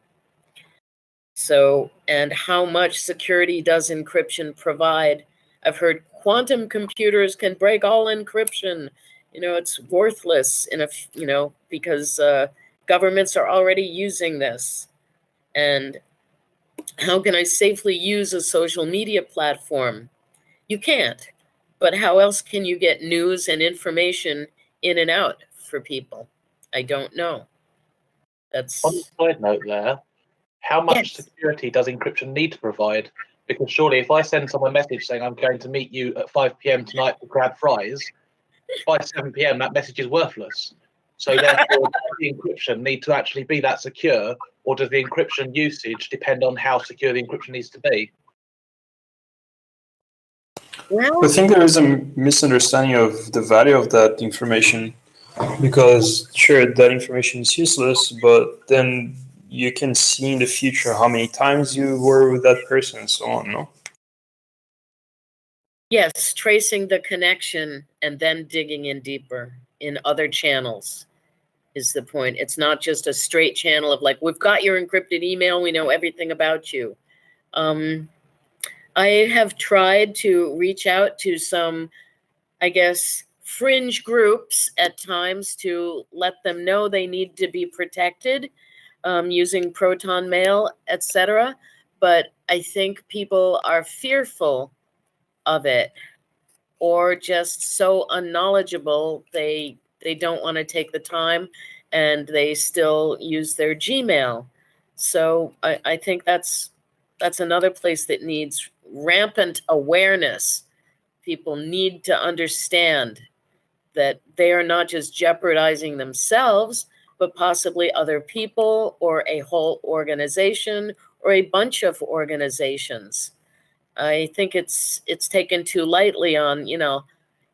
So, and how much security does encryption provide? I've heard quantum computers can break all encryption. It's worthless because governments are already using this. And how can I safely use a social media platform? You can't. But how else can you get news and information in and out for people? I don't know. That's on a side note there. How much security does encryption need to provide? Because surely if I send someone a message saying I'm going to meet you at 5 p.m. tonight to grab fries, by 7 p.m. that message is worthless. So therefore, does the encryption need to actually be that secure, or does the encryption usage depend on how secure the encryption needs to be? Well, I think there is a misunderstanding of the value of that information, because sure, that information is useless, but then you can see in the future how many times you were with that person and so on, no? yes, tracing the connection and then digging in deeper in other channels is the point. It's not just a straight channel of like, we've got your encrypted email, we know everything about you. I have tried to reach out to some, I guess, fringe groups at times to let them know they need to be protected using Proton Mail, etc. But I think people are fearful of it, or just so unknowledgeable they don't want to take the time, and they still use their Gmail. So I think that's another place that needs rampant awareness. People need to understand that they are not just jeopardizing themselves, but possibly other people or a whole organization or a bunch of organizations. I think it's taken too lightly on,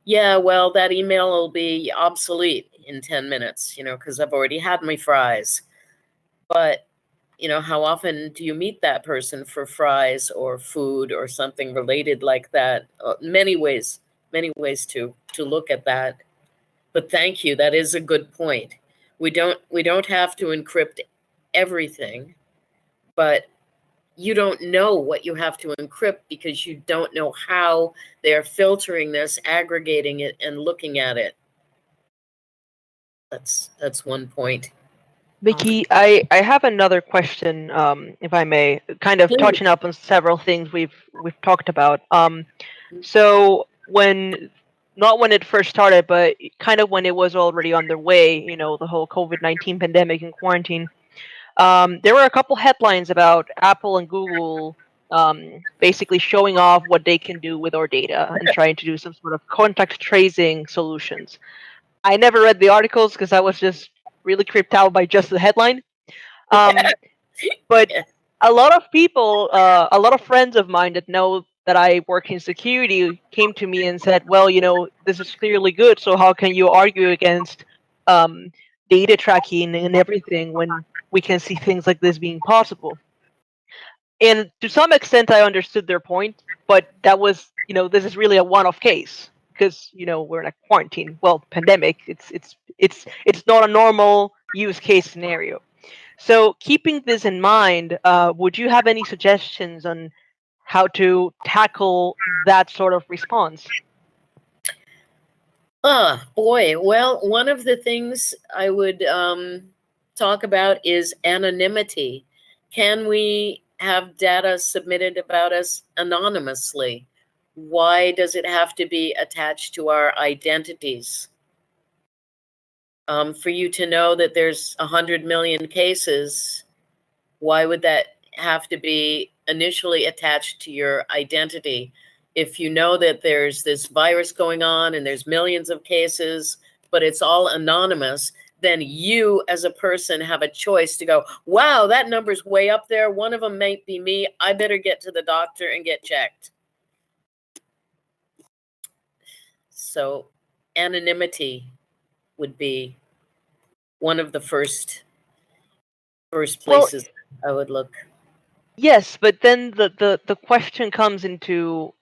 yeah, well, that email will be obsolete in 10 minutes, because I've already had my fries. But, how often do you meet that person for fries or food or something related like that? Many ways to look at that. But thank you. That is a good point. We don't have to encrypt everything, but you don't know what you have to encrypt because you don't know how they're filtering this, aggregating it, and looking at it. That's one point. Micky, I have another question, if I may, kind of Please. touching up on several things we've talked about. So not when it first started, but kind of when it was already underway, the whole COVID-19 pandemic and quarantine, there were a couple headlines about Apple and Google basically showing off what they can do with our data and trying to do some sort of contact tracing solutions. I never read the articles because I was just really creeped out by just the headline. But a lot of people, a lot of friends of mine that know that I work in security came to me and said, well, this is clearly good. So how can you argue against data tracking and everything when we can see things like this being possible? And to some extent, I understood their point, but that was, this is really a one-off case because, we're in a quarantine, pandemic. It's not a normal use case scenario. So keeping this in mind, would you have any suggestions on how to tackle that sort of response? Boy. Well, one of the things I would talk about is anonymity. Can we have data submitted about us anonymously? Why does it have to be attached to our identities? For you to know that there's 100 million cases, why would that have to be initially attached to your identity? If you know that there's this virus going on and there's millions of cases, but it's all anonymous, then you as a person have a choice to go, wow, that number's way up there. One of them might be me. I better get to the doctor and get checked. So anonymity would be one of the first places I would look. Yes, but then the question comes into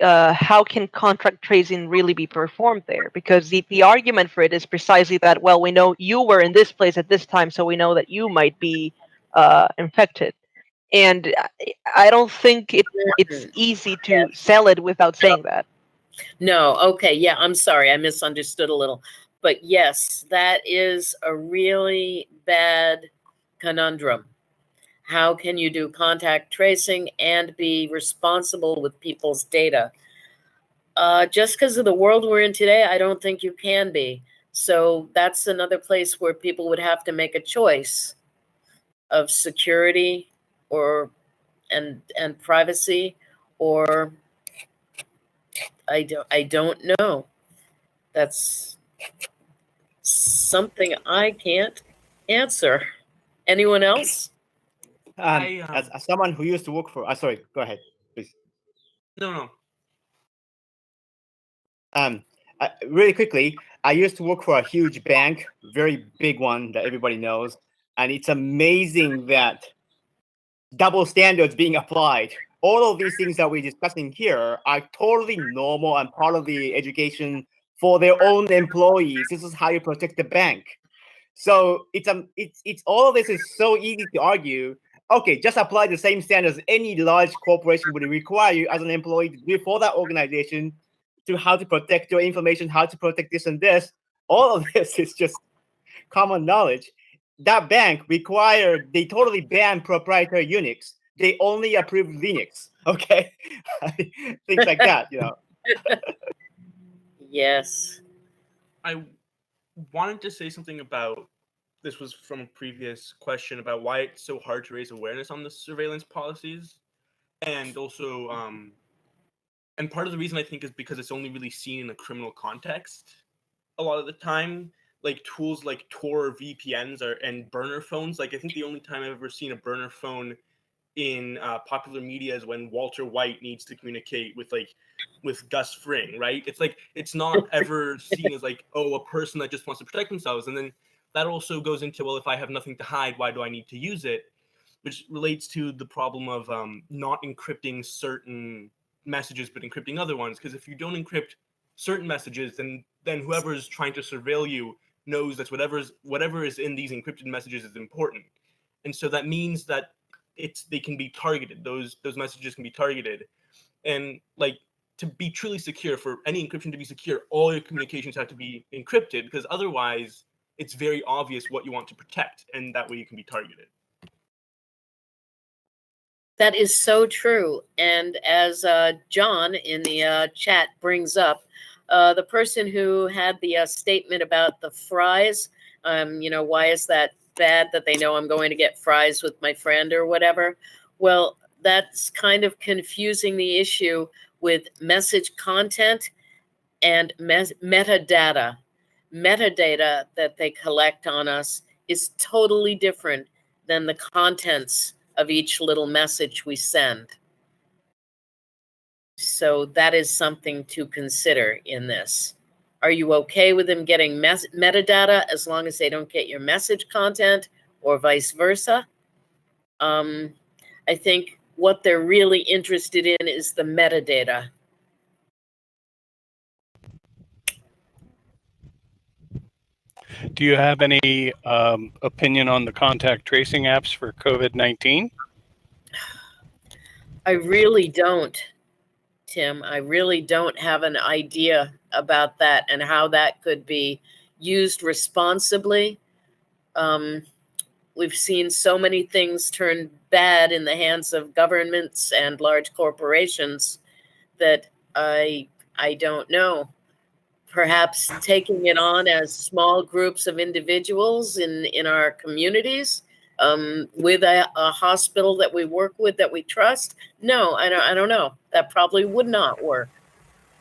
how can contact tracing really be performed there? Because the argument for it is precisely that, well, we know you were in this place at this time, so we know that you might be infected. And I don't think it's easy to sell it without saying that. No, okay, yeah, I'm sorry, I misunderstood a little. But yes, that is a really bad conundrum. How can you do contact tracing and be responsible with people's data? Just because of the world we're in today, I don't think you can be. So that's another place where people would have to make a choice of security or and privacy, or I don't know. That's something I can't answer. Anyone else? As someone who used to work for, sorry, go ahead, please. No. Really quickly, I used to work for a huge bank, very big one that everybody knows, and it's amazing that double standards being applied. All of these things that we're discussing here are totally normal and part of the education for their own employees. This is how you protect the bank. So it's all of this is so easy to argue. Okay, just apply the same standards any large corporation would require you as an employee to do for that organization, to how to protect your information, how to protect this and this. All of this is just common knowledge. That bank required, they totally banned proprietary Unix. They only approved Linux. Okay, things like that, you know. Yes. I wanted to say something about, this was from a previous question about why it's so hard to raise awareness on the surveillance policies. And also, and part of the reason I think is because it's only really seen in a criminal context a lot of the time. Like tools like Tor or VPNs and burner phones. Like I think the only time I've ever seen a burner phone in popular media is when Walter White needs to communicate with Gus Fring, right? It's like it's not ever seen as like, oh, a person that just wants to protect themselves. And then that also goes into, well, if I have nothing to hide, why do I need to use it? Which relates to the problem of not encrypting certain messages but encrypting other ones. Because if you don't encrypt certain messages, then whoever is trying to surveil you knows that whatever is in these encrypted messages is important. And so that means that they can be targeted. Those messages can be targeted. And like, to be truly secure, for any encryption to be secure, all your communications have to be encrypted, because otherwise it's very obvious what you want to protect, and that way you can be targeted. That is so true. And as John in the chat brings up, the person who had the statement about the fries, why is that bad that they know I'm going to get fries with my friend or whatever? Well, that's kind of confusing the issue with message content and metadata. Metadata that they collect on us is totally different than the contents of each little message we send. So that is something to consider in this. Are you okay with them getting metadata as long as they don't get your message content, or vice versa? I think what they're really interested in is the metadata. Do you have any opinion on the contact tracing apps for COVID-19? I really don't, Tim. I really don't have an idea about that and how that could be used responsibly. We've seen so many things turn bad in the hands of governments and large corporations that I don't know. Perhaps taking it on as small groups of individuals in our communities, with a hospital that we work with that we trust. No, I don't know. That probably would not work,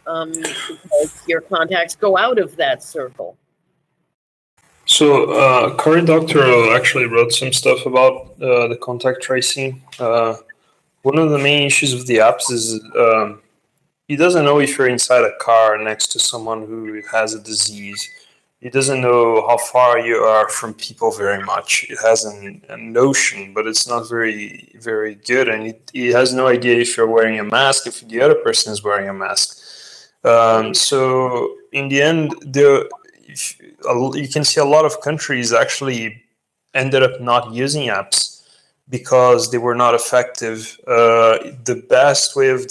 because your contacts go out of that circle. So Cory Doctorow actually wrote some stuff about the contact tracing. One of the main issues with the apps is he doesn't know if you're inside a car next to someone who has a disease. It doesn't know how far you are from people very much. It has a notion, but it's not very, very good. And it has no idea if you're wearing a mask, if the other person is wearing a mask. So in the end, you can see a lot of countries actually ended up not using apps because they were not effective. The best way of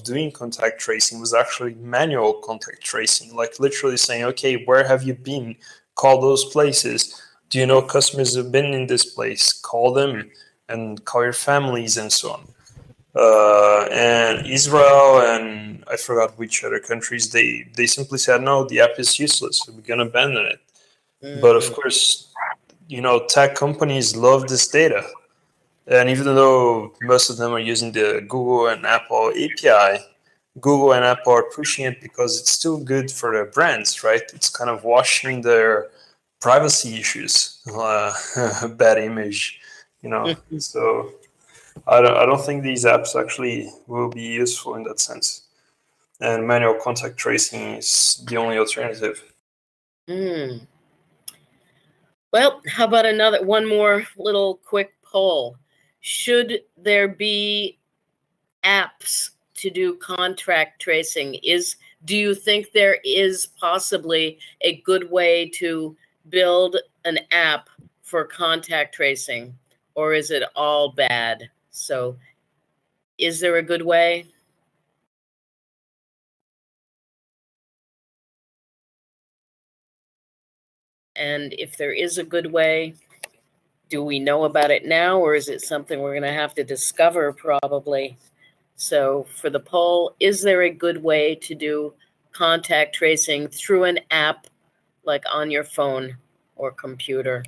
doing contact tracing was actually manual contact tracing, like literally saying, okay, where have you been? Call those places. Do you know customers who've been in this place? Call them and call your families and so on. And Israel and I forgot which other countries, they simply said, no, the app is useless. We're going to abandon it. But of course, tech companies love this data. And even though most of them are using the Google and Apple API, Google and Apple are pushing it because it's still good for their brands, right? It's kind of washing their privacy issues, bad image, So I don't think these apps actually will be useful in that sense. And manual contact tracing is the only alternative. Well, how about one more little quick poll? Should there be apps to do contact tracing? Do you think there is possibly a good way to build an app for contact tracing, or is it all bad? So is there a good way? And if there is a good way, do we know about it now, or is it something we're going to have to discover probably? So for the poll, is there a good way to do contact tracing through an app like on your phone or computer?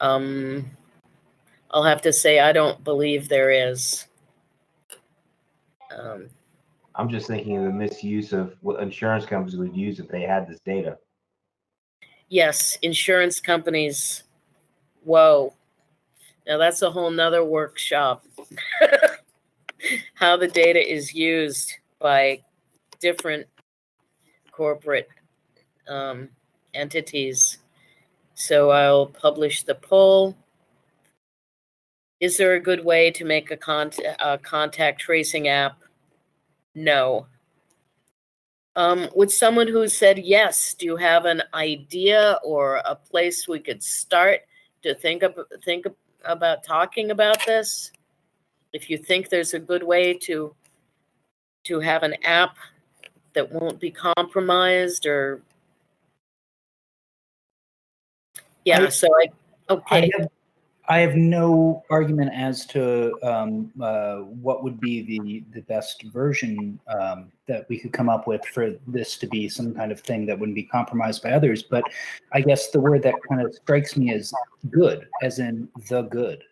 I'll have to say I don't believe there is. I'm just thinking of the misuse of what insurance companies would use if they had this data. Yes, insurance companies. Whoa. Now that's a whole nother workshop. How the data is used by different corporate entities. So I'll publish the poll. Is there a good way to make a contact tracing app? No. With someone who said yes, do you have an idea or a place we could start to think about talking about this? If you think there's a good way to have an app that won't be compromised, or okay. I have no argument as to what would be the best version that we could come up with for this to be some kind of thing that wouldn't be compromised by others. But I guess the word that kind of strikes me is good, as in the good.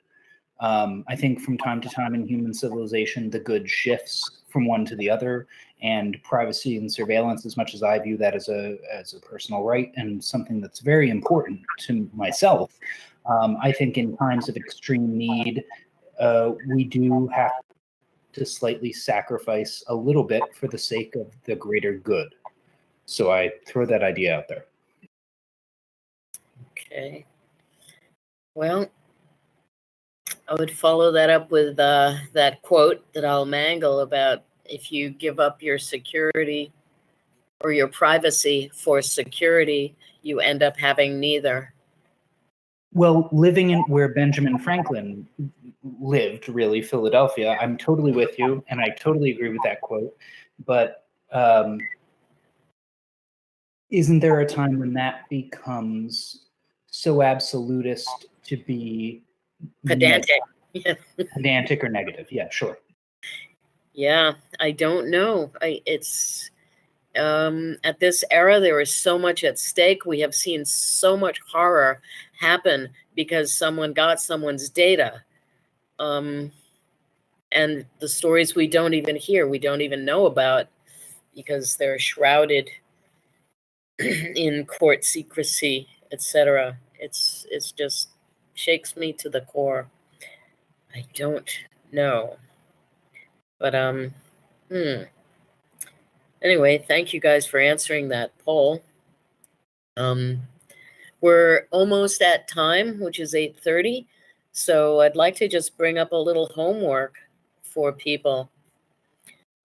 I think from time to time in human civilization, the good shifts from one to the other, and privacy and surveillance, as much as I view that as a personal right and something that's very important to myself, I think in times of extreme need, we do have to slightly sacrifice a little bit for the sake of the greater good. So I throw that idea out there. Okay. Well, I would follow that up with that quote that I'll mangle about, if you give up your security or your privacy for security, you end up having neither. Well, living in where Benjamin Franklin lived, really, Philadelphia, I'm totally with you, and I totally agree with that quote. But isn't there a time when that becomes so absolutist to be pedantic? Yeah. Pedantic or negative? Yeah, sure. Yeah, I don't know. It's at this era, there is so much at stake. We have seen so much horror happen because someone got someone's data. And the stories we don't even hear, we don't even know about, because they're shrouded in court secrecy, etc. It's just shakes me to the core. I don't know. But anyway, thank you guys for answering that poll. We're almost at time, which is 8:30. So I'd like to just bring up a little homework for people.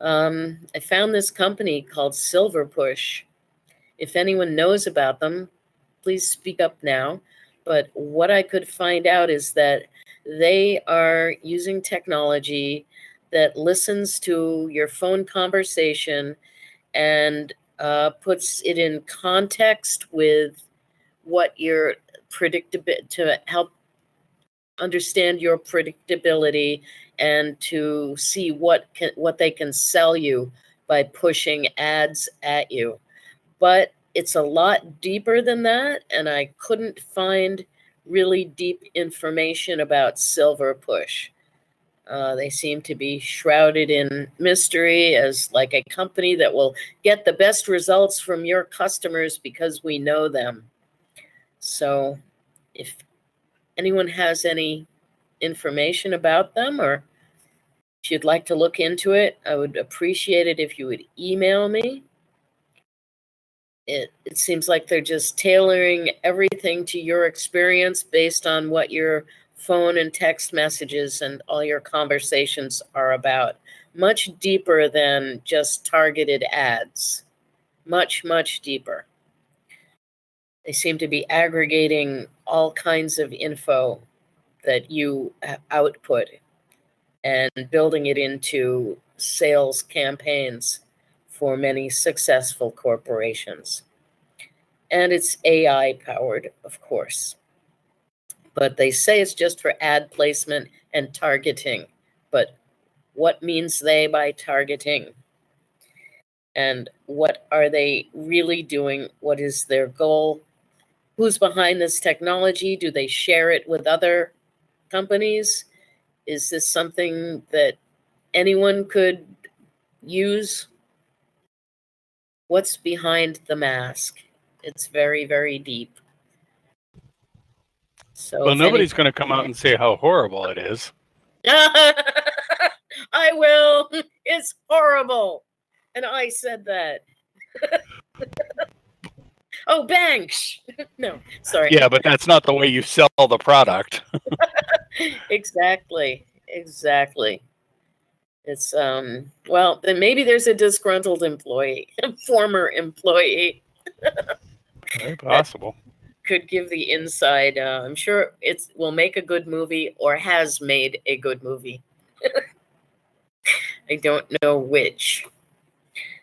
I found this company called Silverpush. If anyone knows about them, please speak up now. But what I could find out is that they are using technology that listens to your phone conversation and puts it in context with what your to help understand your predictability and to see what they can sell you by pushing ads at you. But it's a lot deeper than that, and I couldn't find really deep information about Silverpush. They seem to be shrouded in mystery as like a company that will get the best results from your customers because we know them. So if anyone has any information about them, or if you'd like to look into it, I would appreciate it if you would email me. It seems like they're just tailoring everything to your experience based on what your phone and text messages and all your conversations are about. Much deeper than just targeted ads. Much, much deeper. They seem to be aggregating all kinds of info that you output and building it into sales campaigns for many successful corporations. And it's AI powered, of course. But they say it's just for ad placement and targeting. But what means they by targeting? And what are they really doing? What is their goal? Who's behind this technology? Do they share it with other companies? Is this something that anyone could use? What's behind the mask? It's very, very deep. So well, nobody's going to come out and say how horrible it is. I will. It's horrible. And I said that. Oh, Banks. No, sorry. Yeah, but that's not the way you sell the product. Exactly. It's well, then maybe there's a disgruntled employee, former employee. Very possible. Could give the inside. I'm sure it will make a good movie or has made a good movie. I don't know which.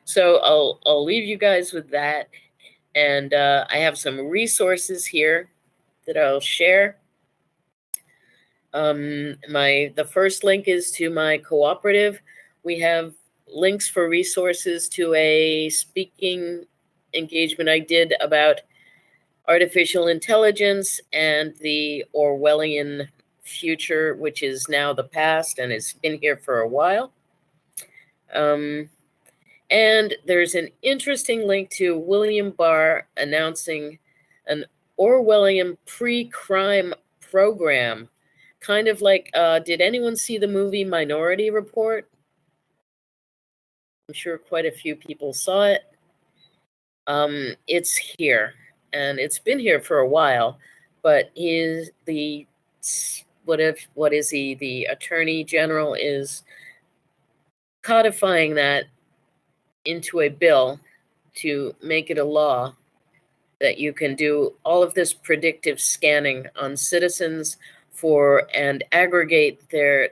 So I'll leave you guys with that. And I have some resources here that I'll share. The first link is to my cooperative. We have links for resources to a speaking engagement I did about artificial intelligence and the Orwellian future, which is now the past and has been here for a while. And there's an interesting link to William Barr announcing an Orwellian pre-crime program. Kind of like, did anyone see the movie Minority Report? I'm sure quite a few people saw it. It's here, and it's been here for a while, but the Attorney General is codifying that into a bill to make it a law that you can do all of this predictive scanning on citizens and aggregate their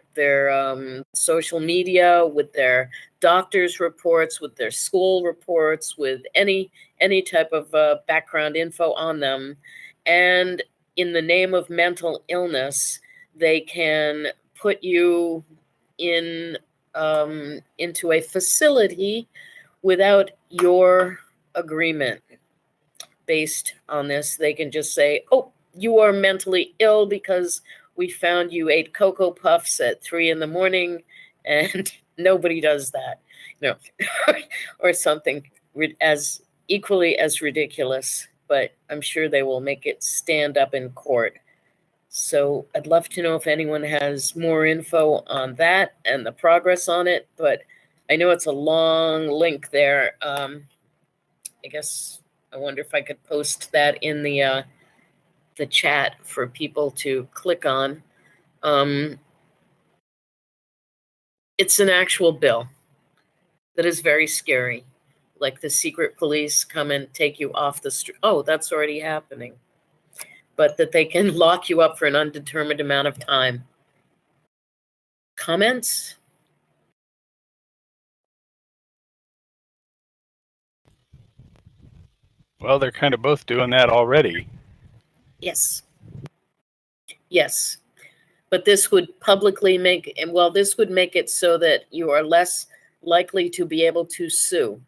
social media with their doctor's reports, with their school reports, with any type of background info on them. And in the name of mental illness, they can put you into a facility without your agreement. Based on this, they can just say, oh, you are mentally ill because we found you ate Cocoa Puffs at 3 a.m, and nobody does that, or something as equally as ridiculous, but I'm sure they will make it stand up in court. So I'd love to know if anyone has more info on that and the progress on it, but I know it's a long link there. I guess I wonder if I could post that in the chat for people to click on. It's an actual bill that is very scary. Like the secret police come and take you off the street. Oh, that's already happening. But that they can lock you up for an undetermined amount of time. Comments? Well, they're kind of both doing that already. Yes. Yes. But this would publicly make, well, this would make it so that you are less likely to be able to sue.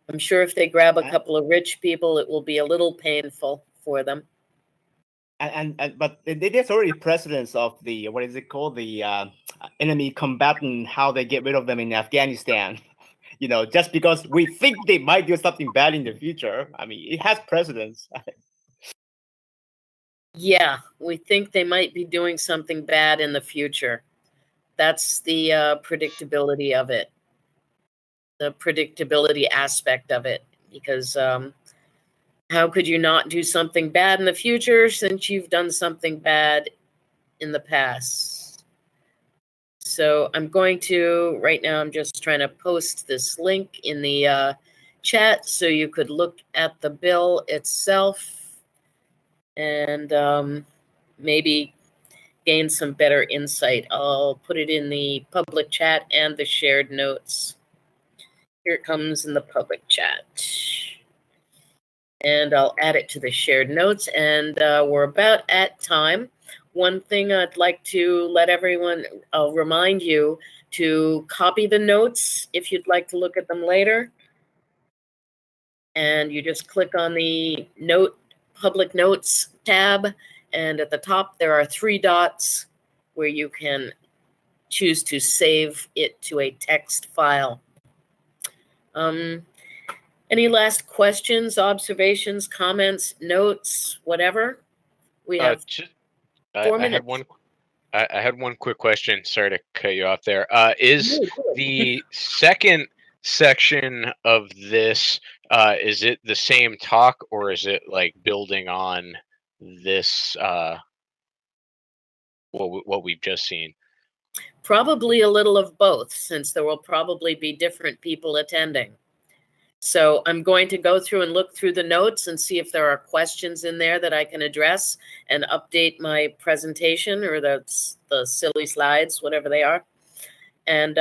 I'm sure if they grab a couple of rich people, it will be a little painful for them. But there's already precedence of the, what is it called, the enemy combatant, how they get rid of them in Afghanistan. You know, just because we think they might do something bad in the future. I mean, it has precedence. Yeah, we think they might be doing something bad in the future. That's the predictability of it, the predictability aspect of it, because how could you not do something bad in the future since you've done something bad in the past? So I'm going to, right now, I'm just trying to post this link in the chat so you could look at the bill itself and maybe gain some better insight. I'll put it in the public chat and the shared notes. Here it comes in the public chat. And I'll add it to the shared notes. And we're about at time. One thing I'd like to let everyone, I'll remind you to copy the notes if you'd like to look at them later. And you just click on the public notes tab. And at the top, there are 3 dots where you can choose to save it to a text file. Any last questions, observations, comments, notes, whatever? We have 4 minutes. I had one quick question. Sorry to cut you off there. Is the second section of this, is it the same talk, or is it like building on this, what we've just seen? Probably a little of both, since there will probably be different people attending. So I'm going to go through and look through the notes and see if there are questions in there that I can address and update my presentation or the silly slides, whatever they are. And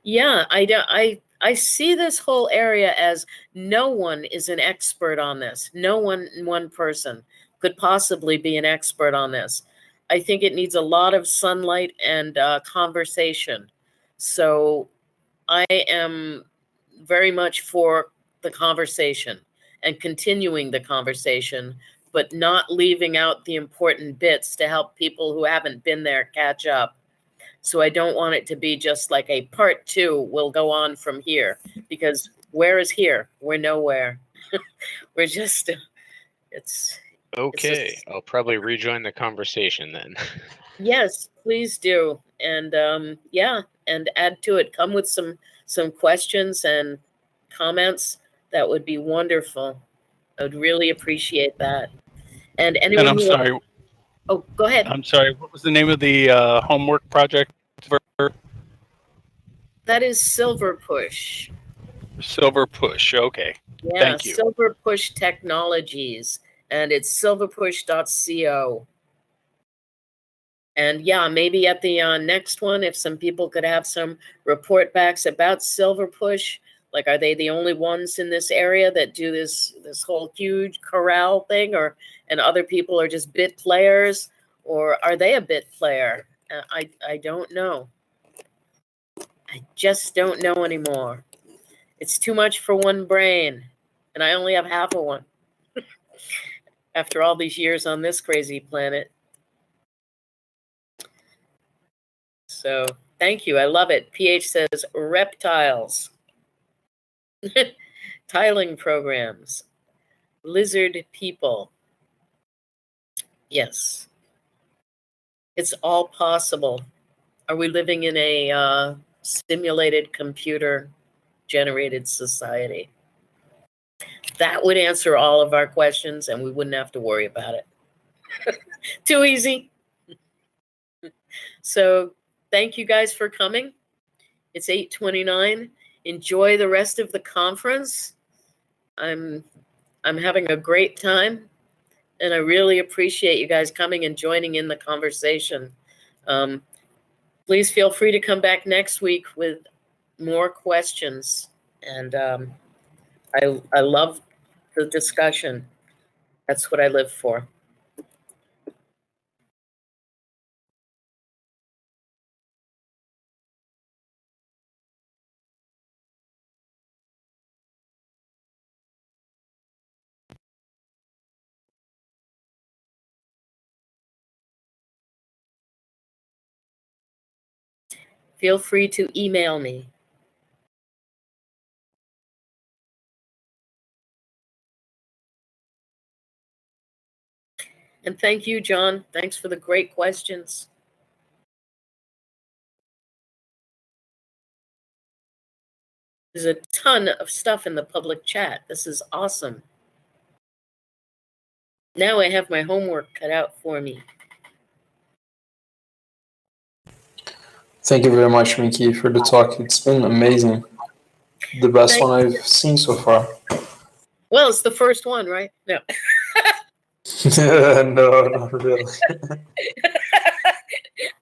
yeah, I see this whole area as no one is an expert on this. No one person could possibly be an expert on this. I think it needs a lot of sunlight and conversation. So I am very much for the conversation and continuing the conversation, but not leaving out the important bits to help people who haven't been there catch up. So I don't want it to be just like a part 2 will go on from here, because where is here? We're nowhere. We're just, it's Okay, I'll probably rejoin the conversation then. Yes, please do. And yeah, and add to it. Come with some questions and comments. That would be wonderful. I would really appreciate that. And anyone And I'm who sorry. Oh, go ahead. I'm sorry. What was the name of the homework project for? That is Silver Push. Silver Push. Okay. Yeah, Thank you. Silver Push Technologies, and it's silverpush.co. And yeah, maybe at the next one, if some people could have some report backs about Silver Push, like are they the only ones in this area that do this whole huge corral thing, and other people are just bit players, or are they a bit player? I don't know. I just don't know anymore. It's too much for one brain, and I only have half of one. After all these years on this crazy planet. So thank you. I love it. PH says reptiles, tiling programs, lizard people. Yes, it's all possible. Are we living in a simulated computer generated society? That would answer all of our questions and we wouldn't have to worry about it. Too easy. So thank you guys for coming. It's 8:29. Enjoy the rest of the conference. I'm having a great time, and I really appreciate you guys coming and joining in the conversation. Please feel free to come back next week with more questions. And I love the discussion. That's what I live for. Feel free to email me. And thank you, John. Thanks for the great questions. There's a ton of stuff in the public chat. This is awesome. Now I have my homework cut out for me. Thank you very much, Micky, for the talk. It's been amazing. The best one I've seen so far. Well, it's the first one, right? No. No, not really.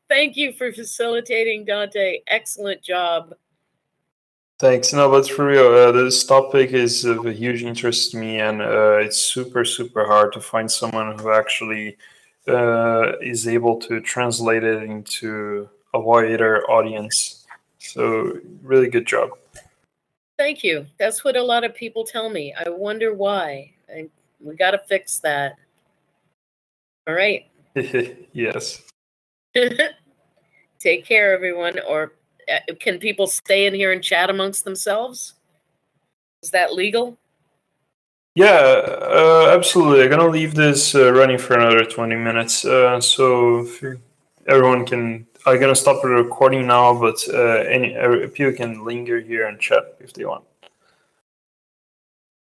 Thank you for facilitating, Dante. Excellent job. Thanks. No, but for real, this topic is of a huge interest to me, and it's super, super hard to find someone who actually is able to translate it into a wider audience. So, really good job. Thank you. That's what a lot of people tell me. I wonder why. We got to fix that. All right. Yes. Take care, everyone. Or can people stay in here and chat amongst themselves? Is that legal? Yeah, absolutely. I'm gonna leave this running for another 20 minutes. So everyone can. I'm gonna stop the recording now, but people can linger here and chat if they want.